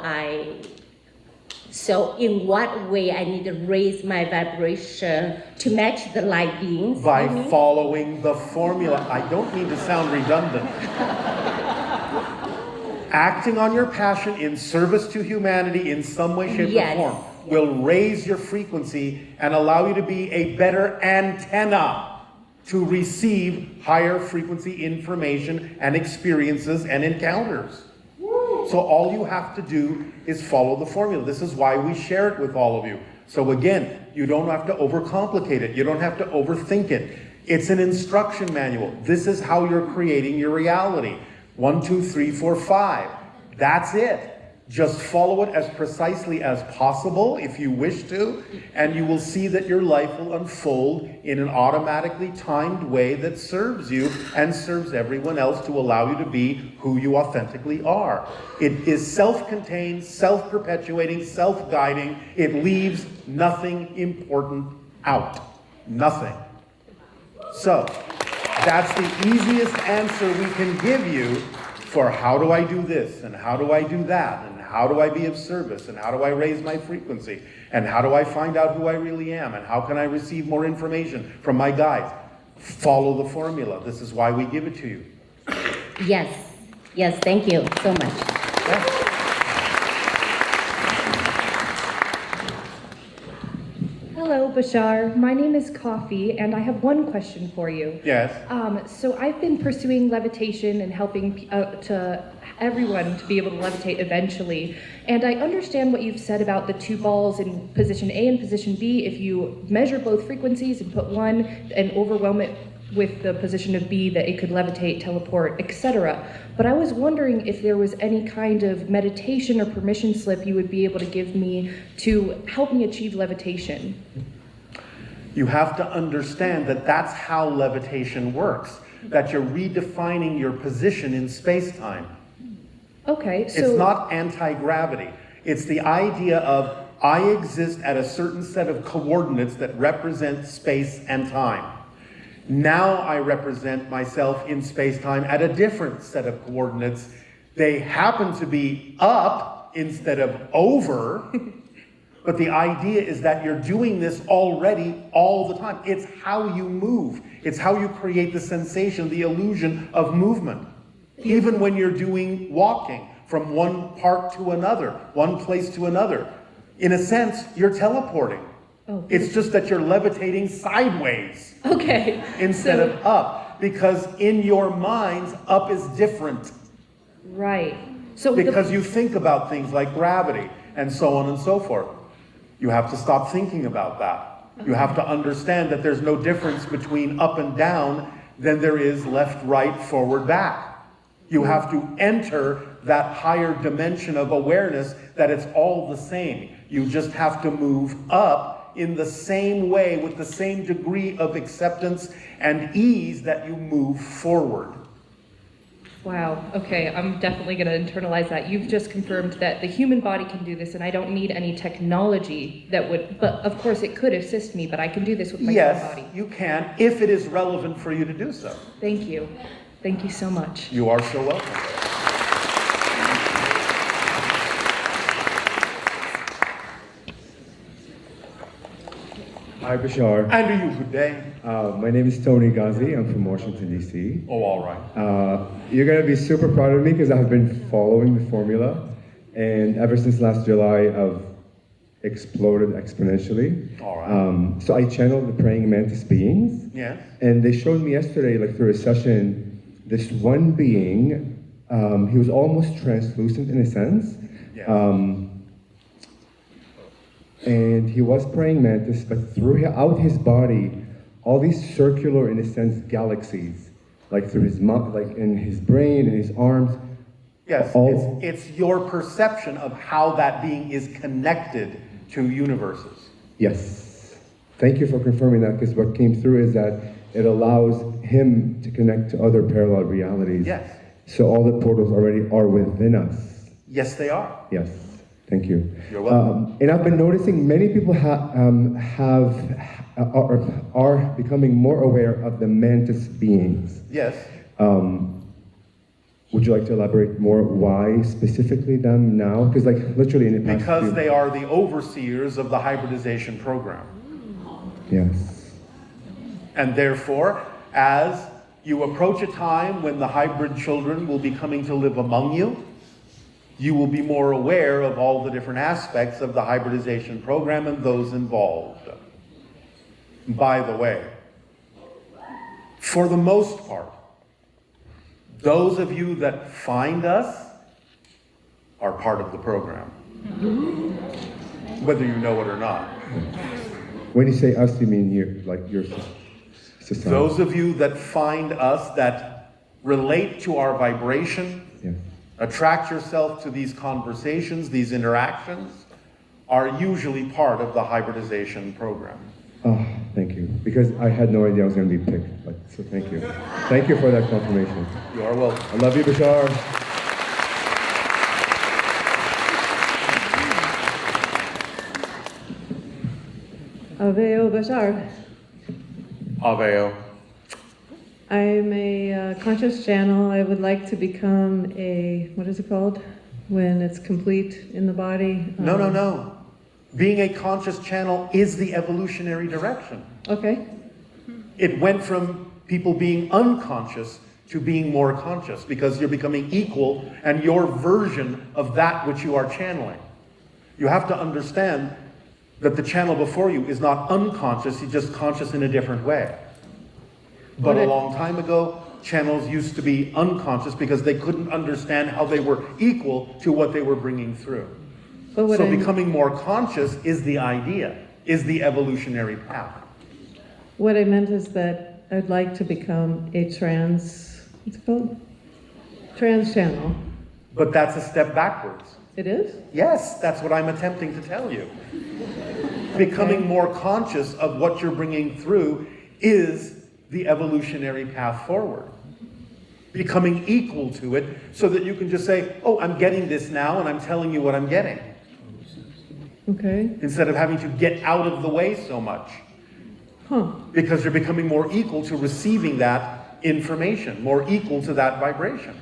in what way I need to raise my vibration to match the light beings? By following the formula. I don't mean to sound redundant. Acting on your passion in service to humanity in some way, shape, or form will raise your frequency and allow you to be a better antenna to receive higher frequency information and experiences and encounters. So all you have to do is follow the formula. This is why we share it with all of you. So again, you don't have to overcomplicate it. You don't have to overthink it. It's an instruction manual. This is how you're creating your reality. 1, 2, 3, 4, 5. That's it. Just follow it as precisely as possible if you wish to, and you will see that your life will unfold in an automatically timed way that serves you and serves everyone else to allow you to be who you authentically are. It is self-contained, self-perpetuating, self-guiding. It leaves nothing important out. Nothing. So, that's the easiest answer we can give you for how do I do this, and how do I do that, and how do I be of service, and how do I raise my frequency, and how do I find out who I really am, and how can I receive more information from my guides. Follow the formula. This is why we give it to you. Yes, thank you so much. Hello, Bashar. My name is Coffee, and I have one question for you. Yes. So I've been pursuing levitation and helping to everyone to be able to levitate eventually. And I understand what you've said about the two balls in position A and position B. If you measure both frequencies and put one and overwhelm it with the position of B that it could levitate, teleport, etc. But I was wondering if there was any kind of meditation or permission slip you would be able to give me to help me achieve levitation. You have to understand that that's how levitation works, that you're redefining your position in space-time. Okay, so... It's not anti-gravity. It's the idea of I exist at a certain set of coordinates that represent space and time. Now I represent myself in space-time at a different set of coordinates. They happen to be up instead of over, but the idea is that you're doing this already all the time. It's how you move. It's how you create the sensation, the illusion of movement. Even when you're doing walking from one part to another, one place to another. In a sense, you're teleporting. Oh. It's just that you're levitating sideways. Okay. Instead of up. Because in your minds, up is different. Right. So because you think about things like gravity and so on and so forth. You have to stop thinking about that. You have to understand that there's no difference between up and down than there is left, right, forward, back. You have to enter that higher dimension of awareness that it's all the same. You just have to move up in the same way with the same degree of acceptance and ease that you move forward. Wow, okay, I'm definitely going to internalize that. You've just confirmed that the human body can do this and I don't need any technology that would, but of course it could assist me, but I can do this with my human body. Yes, you can, if it is relevant for you to do so. Thank you. Thank you so much. You are so welcome. Hi, Bashar. And to you, good day. My name is Tony Ghazi. I'm from Washington, D.C. Oh, all right. You're going to be super proud of me because I've been following the formula. And ever since last July, I've exploded exponentially. All right. So I channeled the praying mantis beings. Yes. And they showed me yesterday, like through a session, this one being, he was almost translucent in a sense. Yes. And he was praying mantis, but throughout his body, all these circular, in a sense, galaxies, like through his mouth, like in his brain and his arms. Yes, it's your perception of how that being is connected to universes. Yes. Thank you for confirming that, because what came through is that it allows him to connect to other parallel realities. Yes. So all the portals already are within us. Yes, they are. Yes. Thank you. You're welcome. And I've been noticing many people are becoming more aware of the mantis beings. Yes. Would you like to elaborate more why specifically them now? Because like literally in the past Because they are the overseers of the hybridization program. Yes. And therefore, as you approach a time when the hybrid children will be coming to live among you, you will be more aware of all the different aspects of the hybridization program and those involved. By the way, for the most part, those of you that find us are part of the program, whether you know it or not. When you say us, you mean you, like your society? Those of you that find us, that relate to our vibration, yes. Attract yourself to these conversations, these interactions, are usually part of the hybridization program. Oh, thank you. Because I had no idea I was going to be picked. Like, so thank you. Thank you for that confirmation. You are welcome. I love you, Bashar. Aveo Bashar. Aveo. I'm a conscious channel. I would like to become a, what is it called? When it's complete in the body? No. Being a conscious channel is the evolutionary direction. Okay. It went from people being unconscious to being more conscious because you're becoming equal and your version of that which you are channeling. You have to understand that the channel before you is not unconscious, he's just conscious in a different way. But a long time ago, channels used to be unconscious because they couldn't understand how they were equal to what they were bringing through. So becoming more conscious is the idea, is the evolutionary path. What I meant is that I'd like to become a trans, what's it called? Trans channel. But that's a step backwards. It is? Yes, that's what I'm attempting to tell you. Becoming more conscious of what you're bringing through is the evolutionary path forward. Becoming equal to it so that you can just say, oh, I'm getting this now and I'm telling you what I'm getting. Okay. Instead of having to get out of the way so much. Huh. Because you're becoming more equal to receiving that information, more equal to that vibration.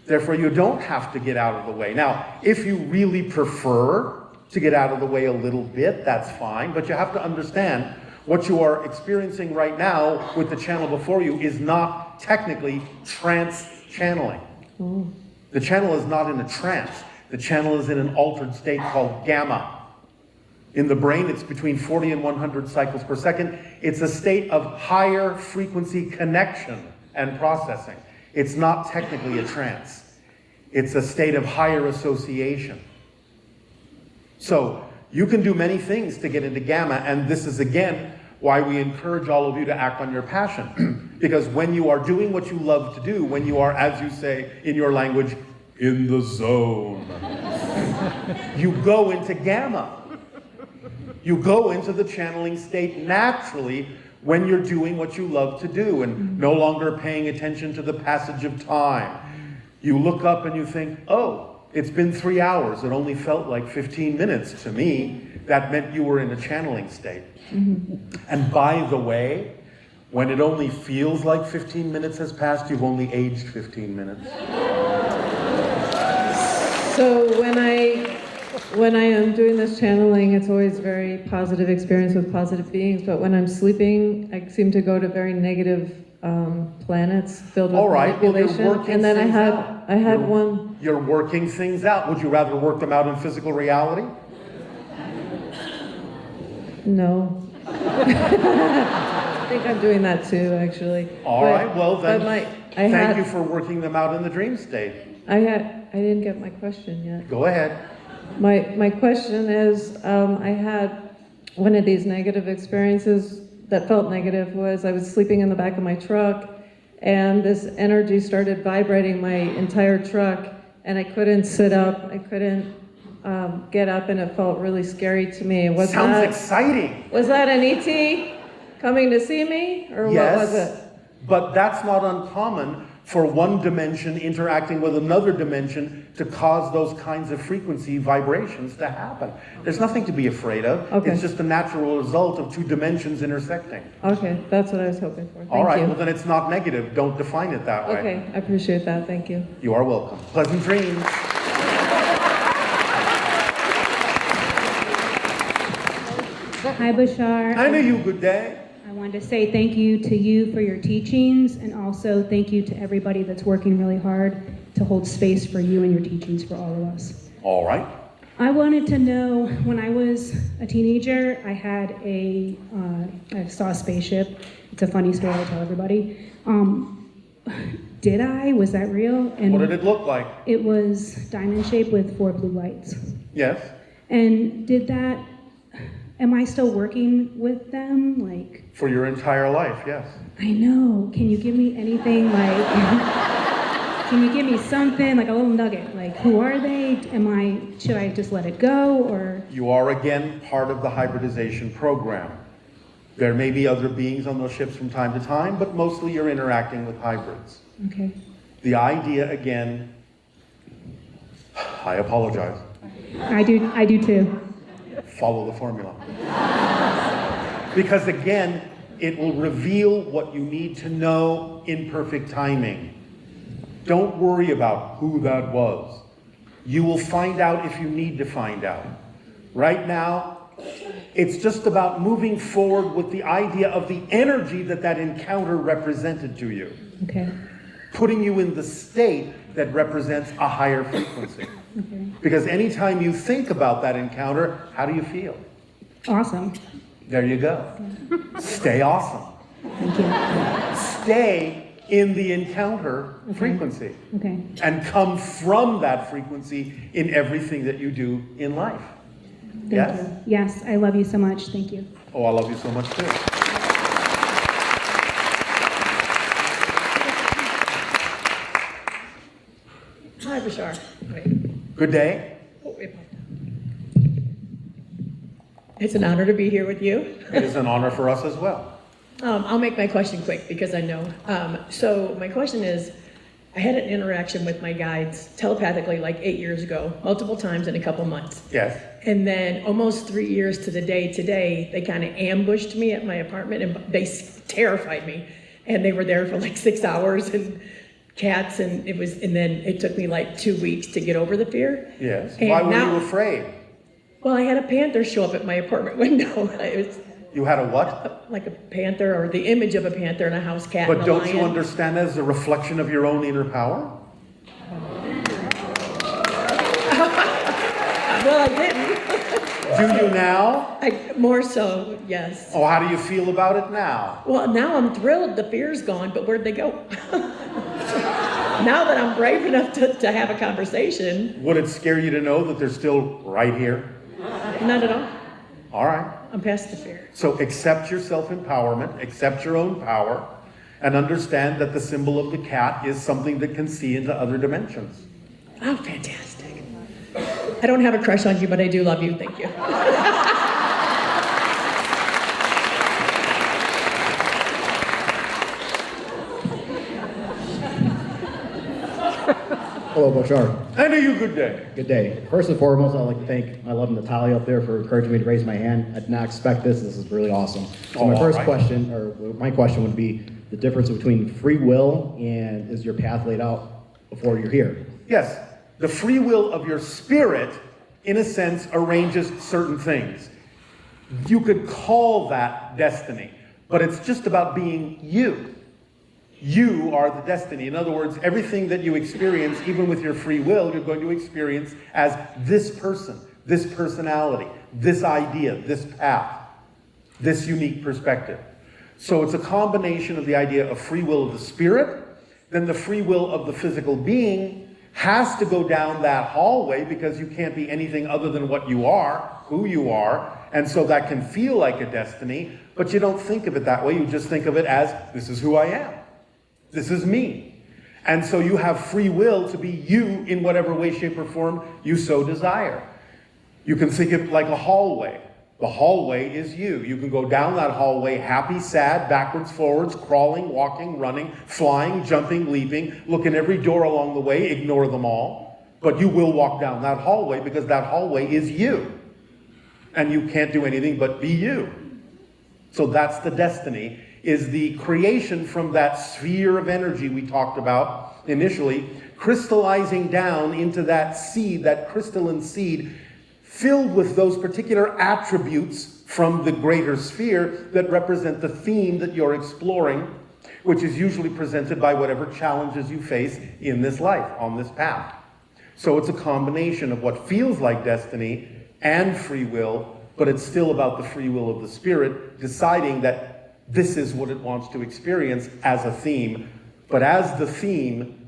Therefore, you don't have to get out of the way. Now, if you really prefer to get out of the way a little bit, that's fine, but you have to understand what you are experiencing right now with the channel before you is not technically trance channeling. Oh. The channel is not in a trance. The channel is in an altered state called gamma. In the brain, it's between 40 and 100 cycles per second. It's a state of higher frequency connection and processing. It's not technically a trance. It's a state of higher association. So you can do many things to get into gamma, and this is again why we encourage all of you to act on your passion. Because when you are doing what you love to do, when you are, as you say in your language, in the zone, you go into gamma. You go into the channeling state naturally when you're doing what you love to do and no longer paying attention to the passage of time. You look up and you think, oh, it's been 3 hours. It only felt like 15 minutes to me. That meant you were in a channeling state. And by the way, when it only feels like 15 minutes has passed, you've only aged 15 minutes. So when I am doing this channeling, it's always very positive experience with positive beings, but when I'm sleeping, I seem to go to very negative planets filled with manipulation. Well, and then I had one. You're working things out. Would you rather work them out in physical reality? No. I think I'm doing that too, actually. All right, well then, thank you for for working them out in the dream state. I didn't get my question yet. Go ahead. My question is, I had one of these negative experiences that felt negative was I was sleeping in the back of my truck and this energy started vibrating my entire truck and I couldn't sit up, I couldn't get up, and it felt really scary to me. Sounds exciting. Was that an ET coming to see me, or Yes, what was it? but that's not uncommon for one dimension interacting with another dimension to cause those kinds of frequency vibrations to happen. There's nothing to be afraid of. Okay. It's just a natural result of two dimensions intersecting. Okay, that's what I was hoping for. Thank All right, you. well then it's not negative. Don't define it that way. Okay, I appreciate that. Thank you. You are welcome. Pleasant dreams. Hi, Bashar. Hi to you. Good day. I wanted to say thank you to you for your teachings, and also thank you to everybody that's working really hard to hold space for you and your teachings for all of us. All right. I wanted to know, when I was a teenager, I saw a spaceship. It's a funny story I tell everybody. Was that real? And What did it look like? It was diamond shaped with 4 blue lights. Yes. And am I still working with them? For your entire life, yes. I know. Can you give me anything can you give me something, like a little nugget? Who are they? Should I just let it go, or? You are again part of the hybridization program. There may be other beings on those ships from time to time, but mostly you're interacting with hybrids. Okay. The idea again, I apologize. I do too. Follow the formula. Because again, it will reveal what you need to know in perfect timing. Don't worry about who that was. You will find out if you need to find out. Right now, it's just about moving forward with the idea of the energy that encounter represented to you. Okay. Putting you in the state that represents a higher frequency. Okay. Because anytime you think about that encounter, how do you feel? Awesome. There you go. Stay awesome. Thank you. Stay in the encounter frequency. Okay. And come from that frequency in everything that you do in life. Thank Yes? you. Yes, I love you so much. Thank you. Oh, I love you so much too. Good day. It's an honor to be here with you. It is an honor for us as well. I'll make my question quick because I know. So my question is, I had an interaction with my guides telepathically like 8 years ago, multiple times in a couple months. Yes. And then almost 3 years to the day today, they kind of ambushed me at my apartment and they terrified me. And they were there for like 6 hours and cats and then it took me like 2 weeks to get over the fear. Yes. And Why were you afraid? Well, I had a panther show up at my apartment window. You had a what? Like a panther or the image of a panther and a house cat. But and a don't lion. you understand that as a reflection of your own inner power? Well, I didn't. Do you now? More so, yes. Oh, how do you feel about it now? Well, now I'm thrilled. The fear's gone, but where'd they go? Now that I'm brave enough to have a conversation. Would it scare you to know that they're still right here? Not at all. All right. I'm past the fear. So accept your self-empowerment, accept your own power, and understand that the symbol of the cat is something that can see into other dimensions. Oh, fantastic. I don't have a crush on you, but I do love you. Thank you. Hello, Bashar. And to you, good day. Good day. First and foremost, I'd like to thank my love Natalia up there for encouraging me to raise my hand. I did not expect this. This is really awesome. So my first question, or my question would be the difference between free will and is your path laid out before you're here? Yes. The free will of your spirit, in a sense, arranges certain things. You could call that destiny, but it's just about being you. You are the destiny. In other words, everything that you experience, even with your free will, you're going to experience as this person, this personality, this idea, this path, this unique perspective. So it's a combination of the idea of free will of the spirit, then the free will of the physical being has to go down that hallway because you can't be anything other than what you are, who you are, and so that can feel like a destiny, but you don't think of it that way. You just think of it as, this is who I am. This is me. And so you have free will to be you in whatever way, shape, or form you so desire. You can think of it like a hallway. The hallway is you. You can go down that hallway happy, sad, backwards, forwards, crawling, walking, running, flying, jumping, leaping, look in every door along the way, ignore them all. But you will walk down that hallway because that hallway is you. And you can't do anything but be you. So that's the destiny, is the creation from that sphere of energy we talked about initially, crystallizing down into that seed, that crystalline seed, filled with those particular attributes from the greater sphere that represent the theme that you're exploring, which is usually presented by whatever challenges you face in this life, on this path. So it's a combination of what feels like destiny and free will, but it's still about the free will of the spirit deciding that this is what it wants to experience as a theme. But as the theme,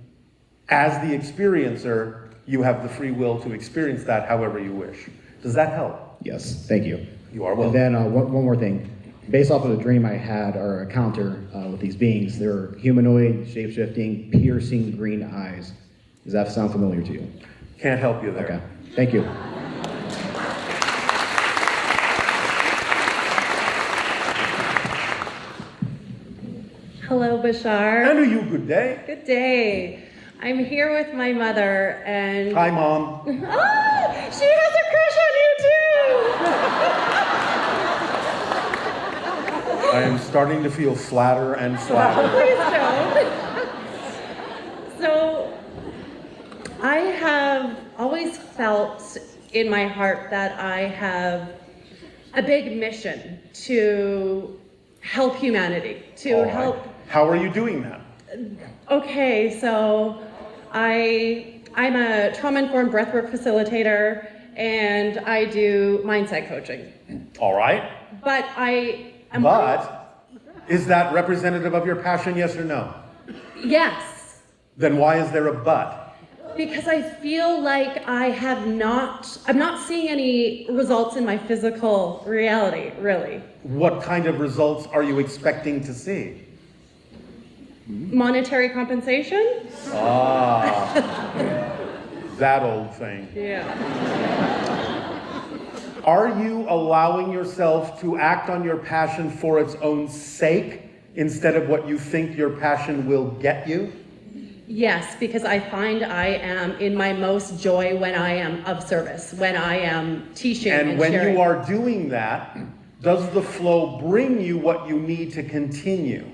as the experiencer, you have the free will to experience that however you wish. Does that help? Yes, thank you. You are welcome. And then one more thing. Based off of the dream I had, or encounter with these beings, they're humanoid, shape-shifting, piercing green eyes. Does that sound familiar to you? Can't help you there. Okay, thank you. Hello, Bashar. And to you, good day. Good day. I'm here with my mother and... Hi, Mom. Oh, she has a crush on you, too! I am starting to feel flatter and flatter. Please don't. So, I have always felt in my heart that I have a big mission to help humanity, to help... How are you doing that? Okay, so I'm a trauma-informed breathwork facilitator, and I do mindset coaching. All right. But is that representative of your passion, yes or no? Yes. Then why is there a but? Because I feel like I'm not seeing any results in my physical reality, really. What kind of results are you expecting to see? Monetary compensation? that old thing. Yeah. Are you allowing yourself to act on your passion for its own sake instead of what you think your passion will get you? Yes, because I find I am in my most joy when I am of service, when I am teaching and when sharing. you are doing that, does the flow bring you what you need to continue?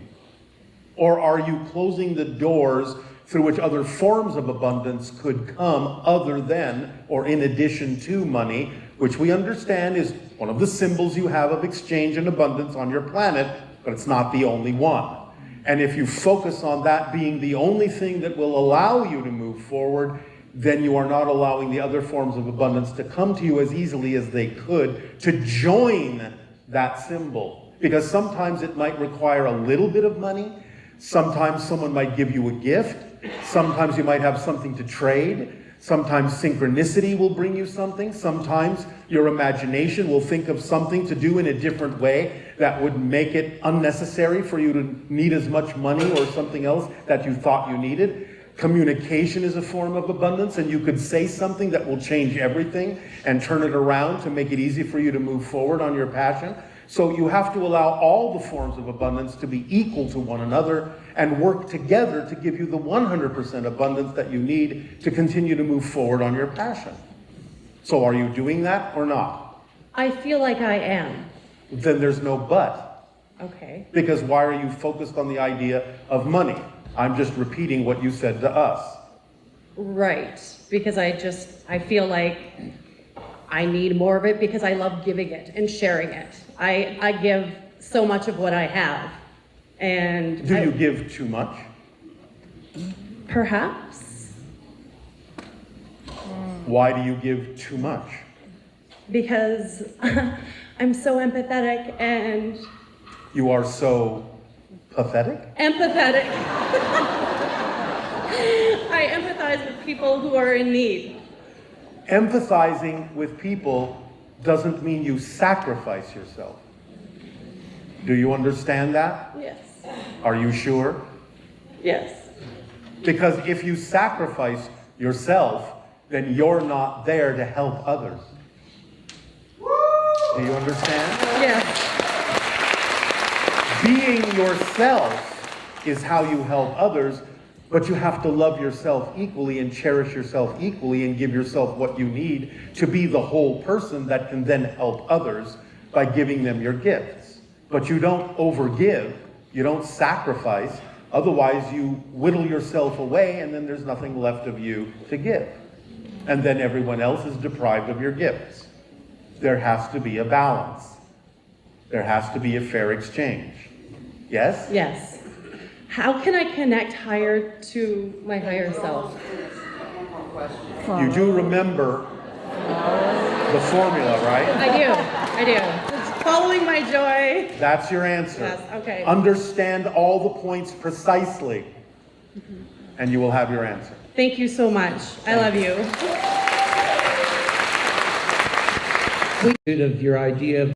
Or are you closing the doors through which other forms of abundance could come other than or in addition to money, which we understand is one of the symbols you have of exchange and abundance on your planet, but it's not the only one. And if you focus on that being the only thing that will allow you to move forward, then you are not allowing the other forms of abundance to come to you as easily as they could to join that symbol. Because sometimes it might require a little bit of money. Sometimes someone might give you a gift. Sometimes you might have something to trade. Sometimes synchronicity will bring you something. Sometimes your imagination will think of something to do in a different way that would make it unnecessary for you to need as much money or something else that you thought you needed. Communication is a form of abundance, and you could say something that will change everything and turn it around to make it easy for you to move forward on your passion. So you have to allow all the forms of abundance to be equal to one another and work together to give you the 100% abundance that you need to continue to move forward on your passion. So are you doing that or not? I feel like I am. Then there's no but. Okay. Because why are you focused on the idea of money? I'm just repeating what you said to us. Right. Because I feel like I need more of it because I love giving it and sharing it. I give so much of what I have. And do you give too much? Perhaps. Why do you give too much? Because I'm so empathetic and... You are so pathetic? Empathetic. I empathize with people who are in need. Empathizing with people doesn't mean you sacrifice yourself. Do you understand that? Yes. Are you sure? Yes. Because if you sacrifice yourself, then you're not there to help others. Do you understand? Yes. Being yourself is how you help others, but you have to love yourself equally and cherish yourself equally and give yourself what you need to be the whole person that can then help others by giving them your gifts. But you don't overgive, you don't sacrifice, otherwise you whittle yourself away and then there's nothing left of you to give. And then everyone else is deprived of your gifts. There has to be a balance. There has to be a fair exchange. Yes? Yes. How can I connect higher to my higher self? You do remember the formula, right? I do. It's following my joy. That's your answer. Yes, okay. Understand all the points precisely, and you will have your answer. Thank you so much. I love you. Of your idea of